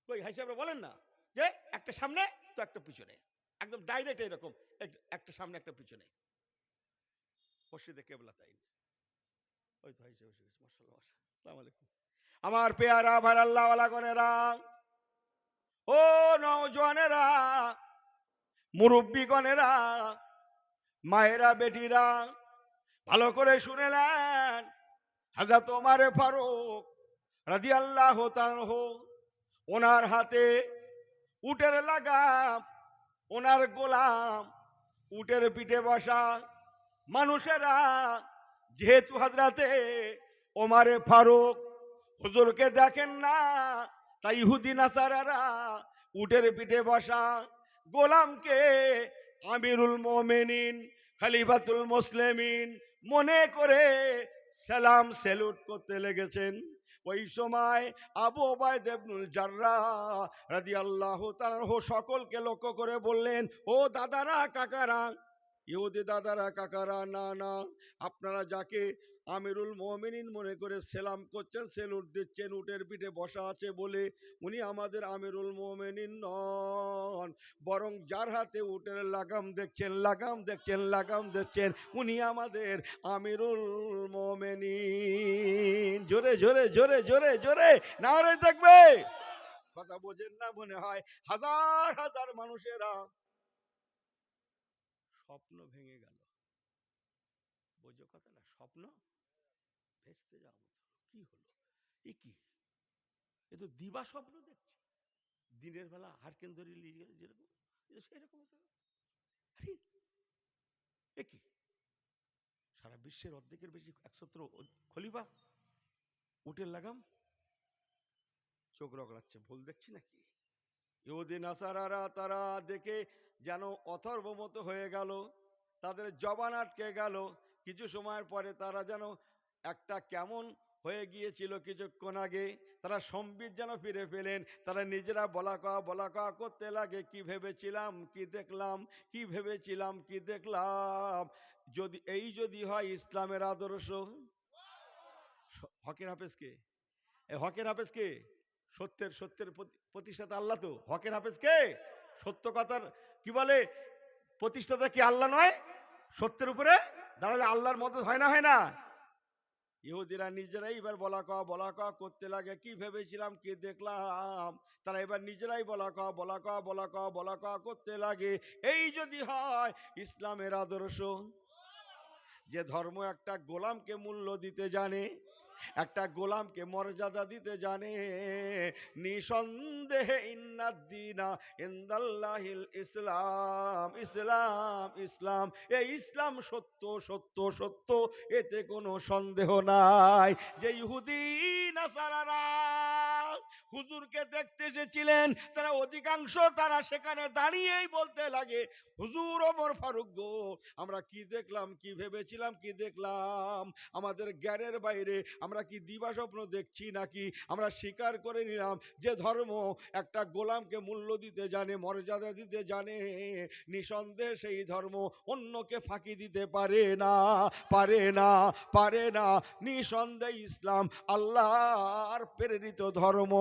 কই হাইসাবরা বলেন না যে একটা সামনে তো একটা পিছনে, একদম ডাইরেক্ট এরকম, একটা সামনে একটা পিছনে মসজিদে কেবলাতাইন। ওই তো হাইসাব এসে গেছে। মাশাআল্লাহ, আসসালামু আলাইকুম। আমার পেয়ারা ভাই আল্লাহ ওয়ালা গনেরা, ও নওজওয়ানেরা, মুরব্বীগণেরা, মায়েরা, বেটিরা, ভালো করে শুনে নেন। হযরত ওমর ফারুক রাদিয়াল্লাহু তাআলা ওনার হাতে উটের লাগাম, ওনার গোলাম, উটের পিঠে বসা মানুষেরা যেহেতু হযরতে ওমর ফারুক হুজুরকে দেখেন না, তাই ইহুদি নাসারারা উটের পিঠে বসা গোলামকে আমিরুল মুমিনিন, খলিফাতুল মুসলিমিন মনে করে সালাম স্যালুট করতে লেগেছেন। ওই সময় আবু ওবায়দা ইবনুল জাররাহ রাদিয়াল্লাহু তাআলা সকলকে লক্ষ্য করে বললেন, ও দাদারা, কাকারা, ইহুদি দাদারা, কাকারা, না না, আপনারা যাকে আমিরুল মুমিনিন মনে করে সালাম করছেন, সেলুট দিচ্ছেন, উটের পিঠে বসা আছে বলে, উনি আমাদের আমিরুল মুমিনিন নন। বরং যার হাতে উটের লাগাম দেখছেন, লাগাম দেখছেন, লাগাম দেখছেন, উনি আমাদের আমিরুল মুমিনিন। জোরে জোরে জোরে জোরে জোরে নারে থাকবে। কথা বোঝেন না মনে হয় হাজার হাজার মানুষেরা স্বপ্ন ভেঙে গেল। বোঝো কথাটা, স্বপ্ন ভেস্তে যাওয়ার মতো। কি হলো? এ কি? এ তো দিবা স্বপ্ন দেখছি, দিনের বেলা হারকেন ধরে যেরকম সেরকম। আরে এ কি? সারা বিশ্বের অর্ধেকের বেশি 117 খলিফা উটের লাগাম চোখ রগড়াচ্ছে, ভুল দেখছি নাকি? ইহুদি নাসারারা তারা দেখে যেন অথর্ব মতো হয়ে গেল, তাদের জবান আটকে গেল। কিছু সময়ের পরে তারা যেন একটা কেমন হয়ে গিয়েছিল কিছুক্ষণ আগে, তারা সম্বিত যেন ফিরে পেলেন। তারা নিজেরা বলা কওয়া করতে লাগে, কি ভেবেছিলাম কি দেখলাম, কি ভেবেছিলাম কি দেখলাম। যদি হয় ইসলামের আদর্শ। হকের হাফেজ কে? হকের হাফেজ কে? সত্যের প্রতিষ্ঠাতা আল্লাহ। তো হকের হাফেজ কে? সত্য কথার কি বলে প্রতিষ্ঠাতা কি আল্লাহ নয়? সত্যের উপরে দাঁড়ালে আল্লাহর মদদ হয় না, হয় না? ইহুদিরা নিজেরাই এবার বলা কওয়া করতে লাগে, কি ভেবেছিলাম কি দেখলাম। তারা এবার নিজেরাই বলা কওয়া করতে লাগে। এই যদি হয় ইসলামের আদর্শ, যে ধর্ম একটা গোলামকে মূল্য দিতে জানে, একটা গোলামকে মর্যাদা দিতে জানে, নিঃসন্দেহে ইন্নাদ্দিনা ইনদাল্লাহিল ইসলাম, ইসলাম ইসলাম, এই ইসলাম সত্য সত্য সত্য, এতে কোনো সন্দেহ নাই। যে ইহুদি নাসারারা হুজুরকে দেখতে এসেছিলেন, তারা অধিকাংশ তারা সেখানে দাঁড়িয়েই বলতে লাগে, হুজুর ওমর ফারুক গো, আমরা কি দেখলাম কি ভেবেছিলাম কি দেখলাম, আমাদের জ্ঞানের বাইরে, আমরা কি দিবা স্বপ্ন দেখছি নাকি? আমরা স্বীকার করে নিলাম যে ধর্ম একটা গোলামকে মূল্য দিতে জানে, মর্যাদা দিতে জানে, নিঃসন্দেহে সেই ধর্ম অন্যকে ফাঁকি দিতে পারে না, পারে না, পারে না। নিঃসন্দেহে ইসলাম আল্লাহর প্রেরিত ধর্ম।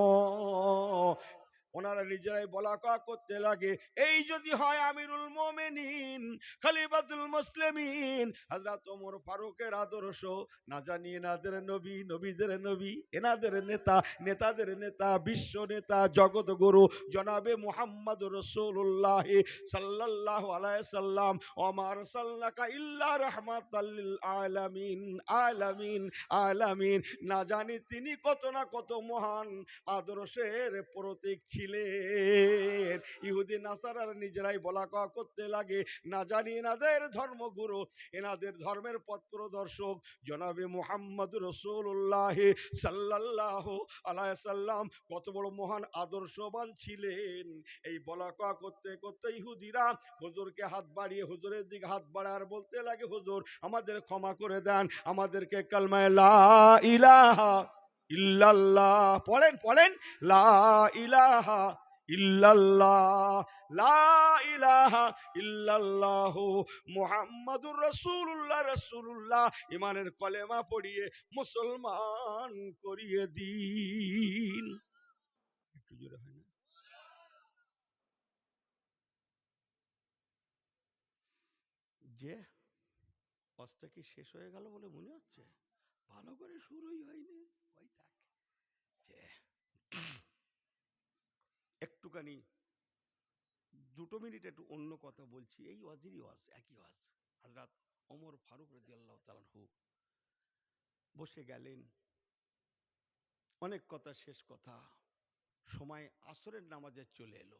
ওনারা নিজেরাই বলা কওয়া করতে লাগে, এই যদি হয় আমিরুল মোমেনিন খলিফাতুল মুসলিমিন হযরত ওমর ফারুকের আদর্শ, না জানি এনাদের নবী, নবীদের নবী, এনাদের নেতা, নেতাদের নেতা, বিশ্ব নেতা, জগৎ গুরু জনাবে মুহাম্মদ রাসূলুল্লাহ সাল্লাল্লাহু আলাইহি সাল্লাম, ওমা আরসালনাকা ইল্লা রাহমাতাল লিল আলামিন, আলামিন আলামিন, না জানি তিনি কত না কত মহান আদর্শের প্রতীক ছিলেন। ইহুদি নাসারারা নিজেরাই বলা কওয়া করতে লাগে, না জানি এনাদের ধর্মগুরু, এনাদের ধর্মের পথ প্রদর্শক জনাবে মুহাম্মদ রাসূলুল্লাহ সাল্লাল্লাহু আলাইহি সাল্লাম কত বড় মহান আদর্শবান ছিলেন। এই বলা কওয়া করতে করতে ইহুদিরা হুজুরকে হাত বাড়িয়ে, হুজুরের দিকে হাত বাড়ায় বলতে লাগে, হুজুর আমাদের ক্ষমা করে দেন, আমাদেরকে কালমায়ে লা ইলাহা ইল্লাল্লাহ পড়েন, পড়েন, লা ইলাহা ইল্লাল্লাহ, লা ইলাহা ইল্লাল্লাহ মুহাম্মাদুর রাসূলুল্লাহ, রাসূলুল্লাহ ইমানের কলেমা পড়িয়ে মুসলমান করিয়ে দিন। একটু জোরে হয় না? যে অস্ত্র কি শেষ হয়ে গেল বলে মনে হচ্ছে? ভালো করে শুরুই হয়নি। ওই থাক, যে একটুখানি 2 মিনিট একটু অন্য কথা বলছি। এই ওয়াজেরই ওয়াজ, একই ওয়াজ। হযরত ওমর ফারুক রাদিয়াল্লাহু তাআলা আনহু বসে গেলেন, অনেক কথা, শেষ কথা, সময় আসরের নামাজের চলে এলো।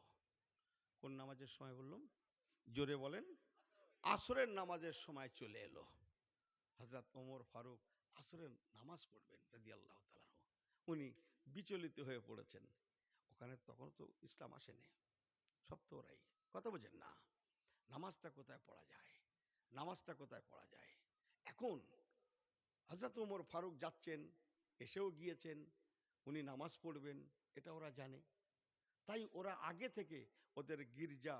কোন নামাজের সময় বললাম? জোরে বলেন। আসরের নামাজের সময় চলে এলো। হযরত ওমর ফারুক আসরের নামাজ পড়বেন রাদিয়াল্লাহু তাআলা আনহু। উনি বিচলিত হয়ে পড়েছেন। ওখানে তখন তো ইসলাম আসেনি, সব তো ওরাই। কথা বোঝেন না? নামাজটা কোথায় পড়া যায়, নামাজটা কোথায় পড়া যায়? এখন হযরত ওমর ফারুক যাচ্ছেন, এসেও গিয়েছেন, উনি নামাজ পড়বেন, এটা ওরা জানে। তাই ওরা আগে থেকে ওদের গির্জা,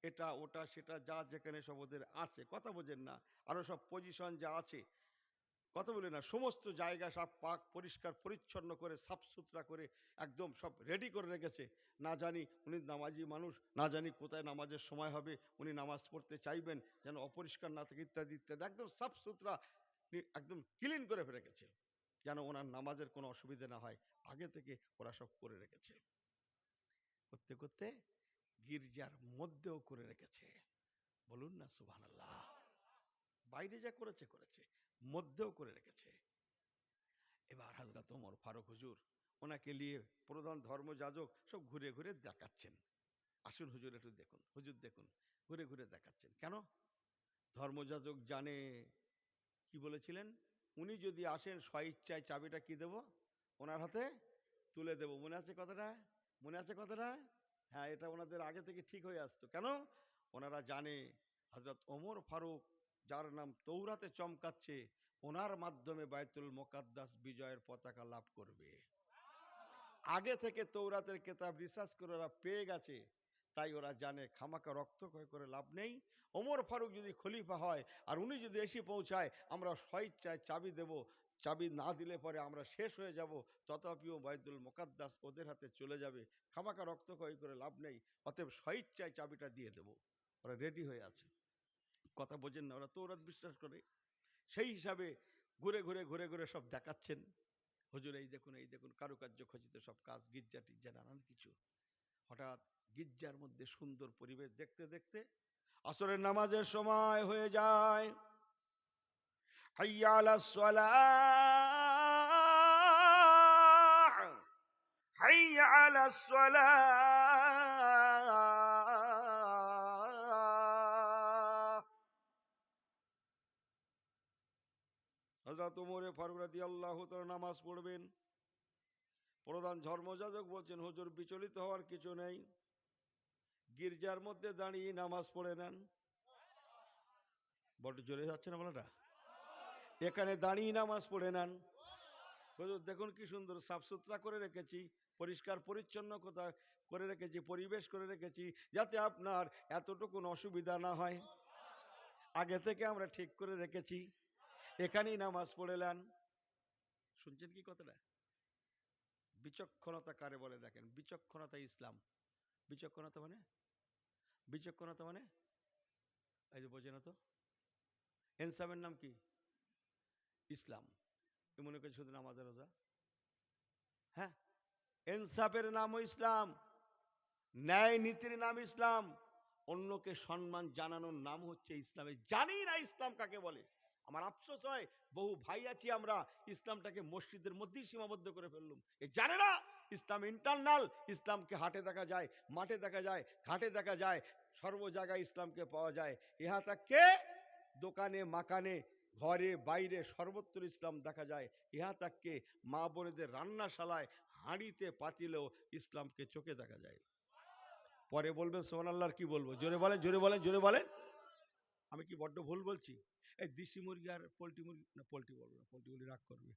এটা ওটা সেটা যা যেখানে সব ওদের আছে, কথা বোঝেন না, আরো সব পজিশন যা আছে, কথা বলে না, সমস্ত জায়গা সব পাক পরিষ্কার পরিচ্ছন্ন করে সাফ সুতরা করে একদম সব রেডি করে রেখেছে। না জানি উনি নামাজি মানুষ, না জানি কোথায় নামাজের সময় হবে, উনি নামাজ পড়তে চাইবেন, যেন অপরিষ্কার না থাকে, ইত্যাদি ইত্যাদি, একদম সাফ সুতরা একদম ক্লিন করে রেখেছে, যেন ওনার নামাজের কোনো অসুবিধা না হয়। আগে থেকে ওরা সব করে রেখেছে। করতে করতে গির্জার মধ্যেও করে রেখেছে। বলুন না সুবহানাল্লাহ। বাইরে যা করেছে করেছে, মধ্যেও করে রেখেছে। এবার হযরত ওমর ফারুক হুজুর ওনাকে নিয়ে প্রধান ধর্মযাজক সব ঘুরে ঘুরে দেখাচ্ছেন, আসুন হুজুর একটু দেখুন, হুজুর দেখুন, ঘুরে ঘুরে দেখাচ্ছেন। কেন? ধর্মযাজক জানে কি বলেছিলেন, উনি যদি আসেন স্বইচ্ছায় চাবিটা কি দেব, ওনার হাতে তুলে দেব। মনে আছে কথাটা? মনে আছে কথাটা? হ্যাঁ, এটা ওনাদের আগে থেকে ঠিক হয়ে আসতো। কেন? ওনারা জানে হযরত ওমর ফারুক, যার নাম তৌরাতে চমকাচ্ছে, ওনার মাধ্যমে বায়তুল মুকাদ্দাস বিজয়ের পতাকা লাভ করবে। আগে থেকে তৌরাতের কেতাব রিসার্চ করে ওরা পেয়ে গেছে, তাই ওরা জানে খামাকা রক্ত ক্ষয় করে লাভ নেই। ওমর ফারুক যদি খলিফা হয় আর উনি যদি এসে পৌঁছায়, আমরা স্বইচ্ছায় চাবি দেব, চাবি না দিলে পরে আমরা শেষ হয়ে যাব, তথাপিও বাইতুল মুকাদ্দাস ওদের হাতে চলে যাবে, খামাকা রক্ত ক্ষয় করে লাভ নেই, অতএব স্বইচ্ছায় চাবিটা দিয়ে দেব। ওরা রেডি হয়ে আছে। কথা বোঝেন না, ওরা তৌরাত বিশ্বাস করে। সেই হিসাবে ঘুরে ঘুরে ঘুরে ঘুরে সব দেখাচ্ছেন, হুজুর এই দেখুন, এই দেখুন, কারুকার্য খচিত সব কাজ, গির্জা টির্জা নানান কিছু। হঠাৎ গির্জার মধ্যে সুন্দর পরিবেশ দেখতে দেখতে আসরের নামাজের সময় হয়ে যায়। হাইয়া আলাস সালাহ, হাইয়া আলাস সালাহ। হযরত ওমর ফারুক রাদিয়াল্লাহু তাআলা নামাজ পড়বেন। প্রধান ধর্মযাজক বলছেন, হুজুর বিচলিত হওয়ার কিছু নেই, গির্জার মধ্যে দাঁড়িয়ে নামাজ পড়ে নেন। বড় জোরে যাচ্ছে না বলাটা? এখানে দাঁড়িয়ে নামাজ পড়ে নেন। হুজুর দেখুন কি সুন্দর সাফ সুতরা করে রেখেছি, পরিষ্কার পরিচ্ছন্ন কথা করে রেখেছি, পরিবেশ করে রেখেছি, যাতে আপনার এতটুকু অসুবিধা না হয়। আগে থেকে আমরা ঠিক করে রেখেছি, এখানেই নামাজ পড়ে নেন। শুনছেন কি কথাটা? বিচক্ষণতা কারে বলে দেখেন? বিচক্ষণতা ইসলাম। বিচক্ষণতা মানে? বিচক্ষণতা মানে এই যে বোঝে না তো। ইনসাফের নাম কি? ইসলাম। মনে করছে শুধু নামাজ রোজা? হ্যাঁ, ইনসাফের নামও ইসলাম, ন্যায় নীতির নাম ইসলাম, অন্যকে সম্মান জানানোর নাম হচ্ছে ইসলামে। জানি না ইসলাম কাকে বলে। আমার আফসোস হয়, বহু ভাই আছি আমরা ইসলামটাকে মসজিদের মধ্যেই সীমাবদ্ধ করে ফেললুম। এ জানে না ইসলাম ইন্টারনাল। ইসলামকে হাটে দেখা যায়, মাঠে দেখা যায়, ঘাটে দেখা যায়, সর্ব জায়গায় ইসলামকে পাওয়া যায়। ইহা তাকে দোকানে মাকানে ঘরে বাইরে সর্বত্র ইসলাম দেখা যায়। ইহা তাকে মা বোনেদের রান্নাশালায় হাঁড়িতে পাতিলেও ইসলামকে চোখে দেখা যায়। পরে বলবেন সুবহানাল্লাহ, কি বলবো? জোরে বলেন, জোরে বলেন, জোরে বলেন। আমি কি বড্ড ভুল বলছি? এই দেশি মুরগি আর পোলট্রি মুরগি, না পোলট্রি বলবো না, পোলট্রি বলি রাগ করবে,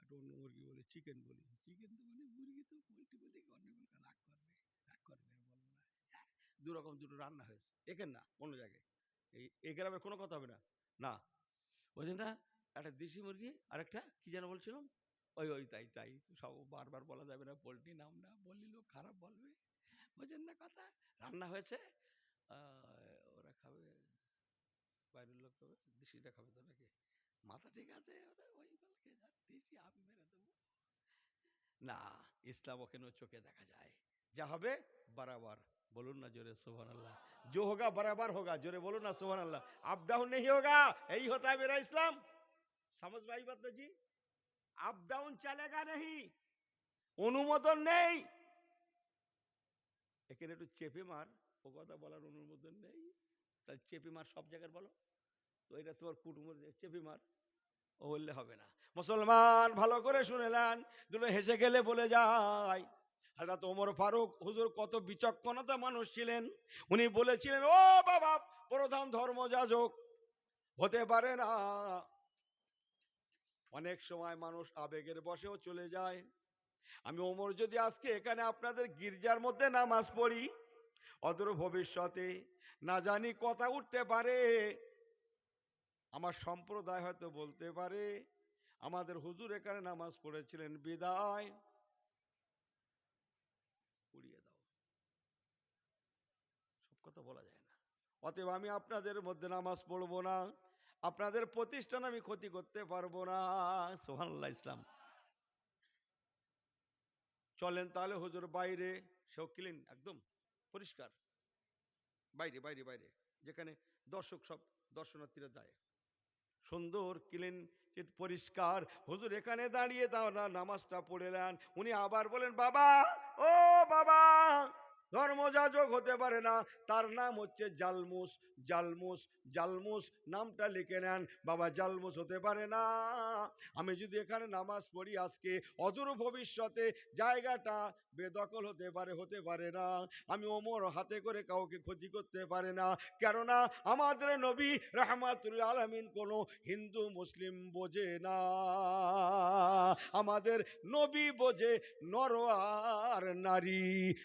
একটা অন্য মুরগি বলি, চিকেন বলি। চিকেন তো মানে মুরগি, তো পোলট্রি বলি অন্য রাগ করবে, রাগ করবে, বলবো না। দু রকম দুটো রান্না হয়েছে, এখানে না অন্য জায়গায়। এই গ্রামের কোনো কথা হবে না। না, বুঝলেন না? একটা দেশি মুরগি আর একটা কি যেন বলছিলাম, ওই ওই তাই তাই, সব বারবার বলা যাবে না, পোলট্রি নাম না বললে লোক খারাপ বলবে, বুঝেন না কথা? রান্না হয়েছে, ওরা খাবে, বাইরের লোক খাবে, দেশিটা খাবে তো নাকি? মাথা ঠিক আছে, ওরা ওই বলকে দেশি আমি মেরে দেবো। না, ইসলাম ওখানে চোখে দেখা যায়। যা হবে বরাবর। বলুন না জোরে সুবহানাল্লাহ। जो होगा बराबर होगा, জোরে বলুন না সুবহানাল্লাহ। अप डाउन नहीं होगा, यही होता है मेरा इस्लाम। समझ में आई बात ना जी? अप डाउन चलेगा नहीं, অনুমোদন নেই। এখানে একটু চেপে মার, ও কথা বলার অনুমোদন নেই। তাহলে চেপে মার সব জায়গায় বলো তো, এটা তোমার কুটুমের চেপে মার, ও বললে হবে না। মুসলমান ভালো করে শুনেলেন, দুটো হেসে গেলে বলে যায়। হযরত ওমর ফারুক হুজুর কত বিচক্ষণতা মানুষ ছিলেন। উনি বলেছিলেন, ও বাবা, প্রধান ধর্মযাজক হতে পারে না। অনেক সময় মানুষ আবেগের বশেও চলে যায়। আমি ওমর যদি আজকে এখানে আপনাদের গির্জার মধ্যে নামাজ পড়ি, অদূর ভবিষ্যতে না জানি কথা উঠতে পারে, আমার সম্প্রদায় হয়তো বলতে পারে আমাদের হুজুর এখানে নামাজ পড়েছিলেন বিদায় উড়িয়ে দাও। সব কথা বলা যায় না। অতএব আমি আপনাদের মধ্যে নামাজ পড়বো না, আপনাদের প্রতিষ্ঠান আমি ক্ষতি করতে পারবো না। সুবহানাল্লাহ। ইসলাম। চলেন তাহলে হুজুর বাইরে সেও ক্লিন, একদম পরিষ্কার, বাইরে বাইরে বাইরে যেখানে দর্শক সব দর্শনার্থীরা যায়, সুন্দর ক্লিন পরিষ্কার। হুজুর এখানে দাঁড়িয়ে তারা নামাজটা পড়েলেন। উনি আবার বলেন, বাবা, ও বাবা, ধর্মযাজক হতে পারে না, তার নাম হচ্ছে জালমুস। জালমুস, জালমুস নামটা লিখে নেন। বাবা জালমুস হতে পারে না। আমি যদি এখানে নামাজ পড়ি আজকে, অদূর ভবিষ্যতে জায়গাটা বেদখল হতে পারে না। আমি ওমর হাতে করে কাউকে ক্ষতি করতে পারে না, কেননা আমাদের নবী রাহমাতুল আলামিন কোনো হিন্দু মুসলিম বোঝে না। আমাদের নবী বোঝে নর আর নারী।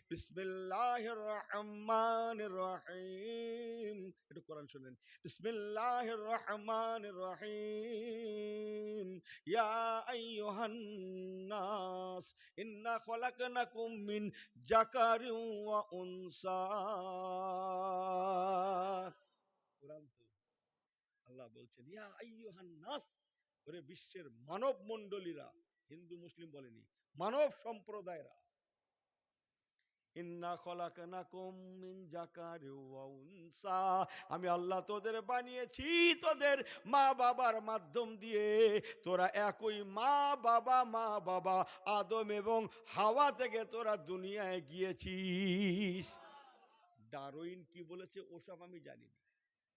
বিসমিল্লাহির রহমানির রহিম, একটু কোরআন শুনেন। বিসমিল্লাহির রহমানির রহিম, ইয়া আইয়ুহান নাস ইন্না খলাকনাকুম মিন যাকারিন ওয়া উনসা। কোরআন তো আল্লাহ বলছেন, ইয়া আইয়ুহান নাস, ওরে বিশ্বের মানব মণ্ডলীরা, হিন্দু মুসলিম বলেনি, মানব সম্প্রদায়রা, ইন্না খলাকনাকুম মিন যাকারিন ওয়া উনসা, আমি আল্লাহ তোদের বানিয়েছি তোদের মা বাবার মাধ্যম দিয়ে। তোরা একই মা বাবা আদম এবং হাওয়া থেকে তোরা দুনিয়ায় গিয়েছিস। ডারউইন কি বলেছে ওসব আমি জানি না।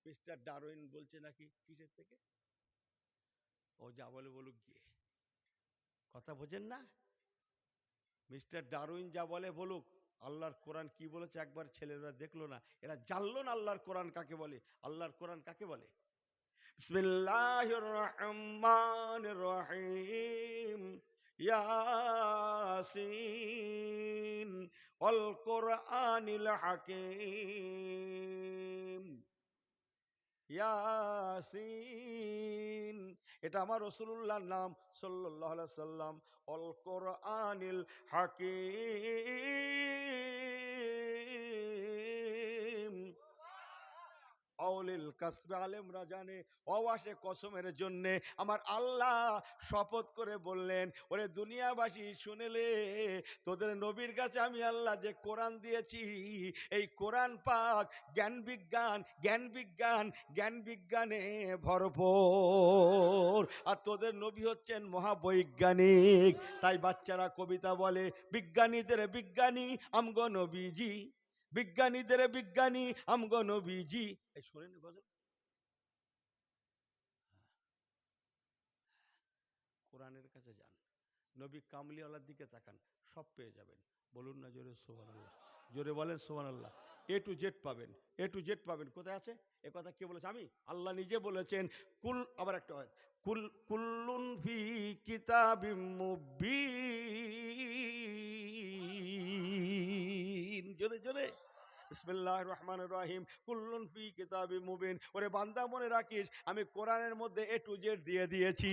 মিস্টার ডারউইন বলছে নাকি কিসের থেকে, ও যা বলে বলুক গিয়ে, কথা বোঝেন না? মিস্টার ডারউইন যা বলে বলুক, আল্লাহর কোরআন কি বলেছে একবার ছেলেরা দেখলো না, এরা জানলো না আল্লাহর কোরআন কাকে বলে। আল্লাহর কোরআন কাকে বলে? বিসমিল্লাহির রহমানির রহিম, ইয়াসিন ওয়াল কোরআনিল হাকিম। ইয়াসিন, এটা আমার রাসূলুল্লাহর নাম সাল্লাল্লাহু আলাইহি সাল্লাম। অল কোরআনিল হাকিম, আউলিল কাসবে, আলেমরা জানে। অবাসে কসমের জন্যে আমার আল্লাহ শপথ করে বললেন, ওরে দুনিয়াবাসী শুনেলে, তোদের নবীর কাছে আমি আল্লাহ যে কোরআন দিয়েছি, এই কোরআন পাক জ্ঞান বিজ্ঞানে ভরপুর। আর তোদের নবী হচ্ছেন মহাবৈজ্ঞানিক। তাই বাচ্চারা কবিতা বলে, বিজ্ঞানীদের বিজ্ঞানী আমগো নবীজি, বিজ্ঞানীদের বিজ্ঞানী আমগো নবীজি। এই শোনেন গজল, কোরআনের কাছে যান, নবী কামলিওয়ালার দিকে তাকান, সব পেয়ে যাবেন। বলুন না জোরে সুবহানাল্লাহ, জোরে বলেন সুবহানাল্লাহ। এ টু জেড পাবেন, এ টু জেড পাবেন। কোথায় আছে এ কথা? কে বলেছে? আমি। আল্লাহ নিজে বলেছেন, কুল, আবার একটা হয়, কুল্লুন ফি কিতাবিম মুবিন। জোরে জোরে বিসমিল্লাহির রহমানির রহিম, কুল্লুন ফি কিতাবিম মুবিন। ওরে বান্দা মনে রাখিস, আমি কোরআনের মধ্যে এ টু জেড দিয়ে দিয়েছি।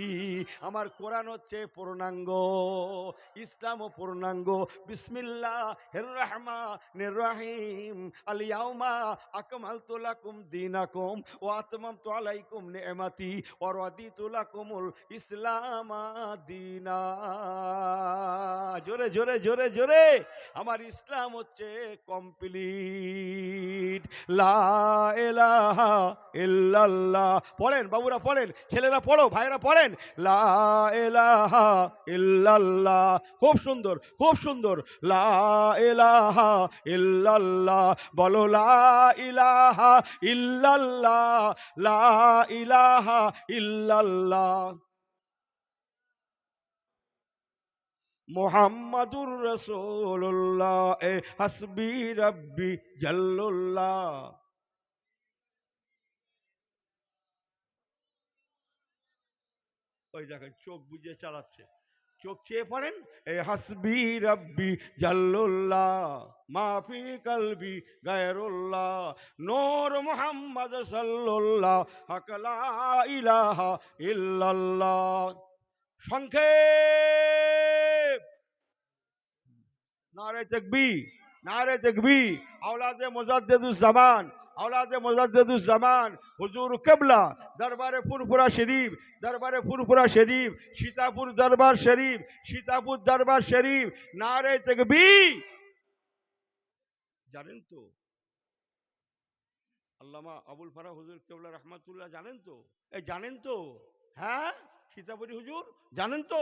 আমার কোরআন হচ্ছে পূর্ণাঙ্গ, ইসলামও পূর্ণাঙ্গ। বিসমিল্লাহির রহমানির রহিম, আল ইয়াউমা আকমালতু লাকুম দীনাকুম ওয়া আতমামতু আলাইকুম নি'মাতি ওয়া রাদিতু লাকুমুল ইসলাম দীনা। জোরে জোরে জোরে জোরে, আমার ইসলাম হচ্ছে কমপ্লিট। লা ইলাহা ইল্লাল্লাহ। পড়েন বাবুরা, পড়েন, ছেলেরা পড়ো, ভাইরা পড়েন, লা ইলাহা ইল্লাল্লাহ। খুব সুন্দর, খুব সুন্দর। লা ইলাহা ইল্লাল্লাহ, বলো লা ইলাহা ইল্লাল্লাহ, লা ইলাহা ইল্লাল্লাহ, মুহাম্মাদুর রাসূলুল্লাহ, হাসবি রাব্বি জাল্লুল্লাহ। ওই দেখেন চোখ বুঝে চালাচ্ছে, চোখ চেয়ে পড়েন, হাসবি রাব্বি জাল্লুল্লাহ, মাফি কলবি গায়রুল্লাহ, নূর মুহাম্মদ সাল্লাল্লাহ, হক লা ইলাহা ইল্লাল্লাহ। সংক্ষেপ, নারে তাকবীর, নারে তাকবীর। আওলাদে মুজাদ্দিদুজ্জামান, আওলাদে মুজাদ্দিদুজ্জামান হুজুর কিবলা, দরবারে ফুরফুরা শরীফ, দরবারে ফুরফুরা শরীফ, সীতাপুর দরবার শরীফ, সীতাপুর দরবার শরীফ। নারে তাকবীর। জানেন তো? আল্লামা আবুল ফারা হুজুর কেবলা রহমাতুল্লাহ জানেন তো? এই জানেন তো? হ্যাঁ, সীতাপুরী হুজুর জানেন তো?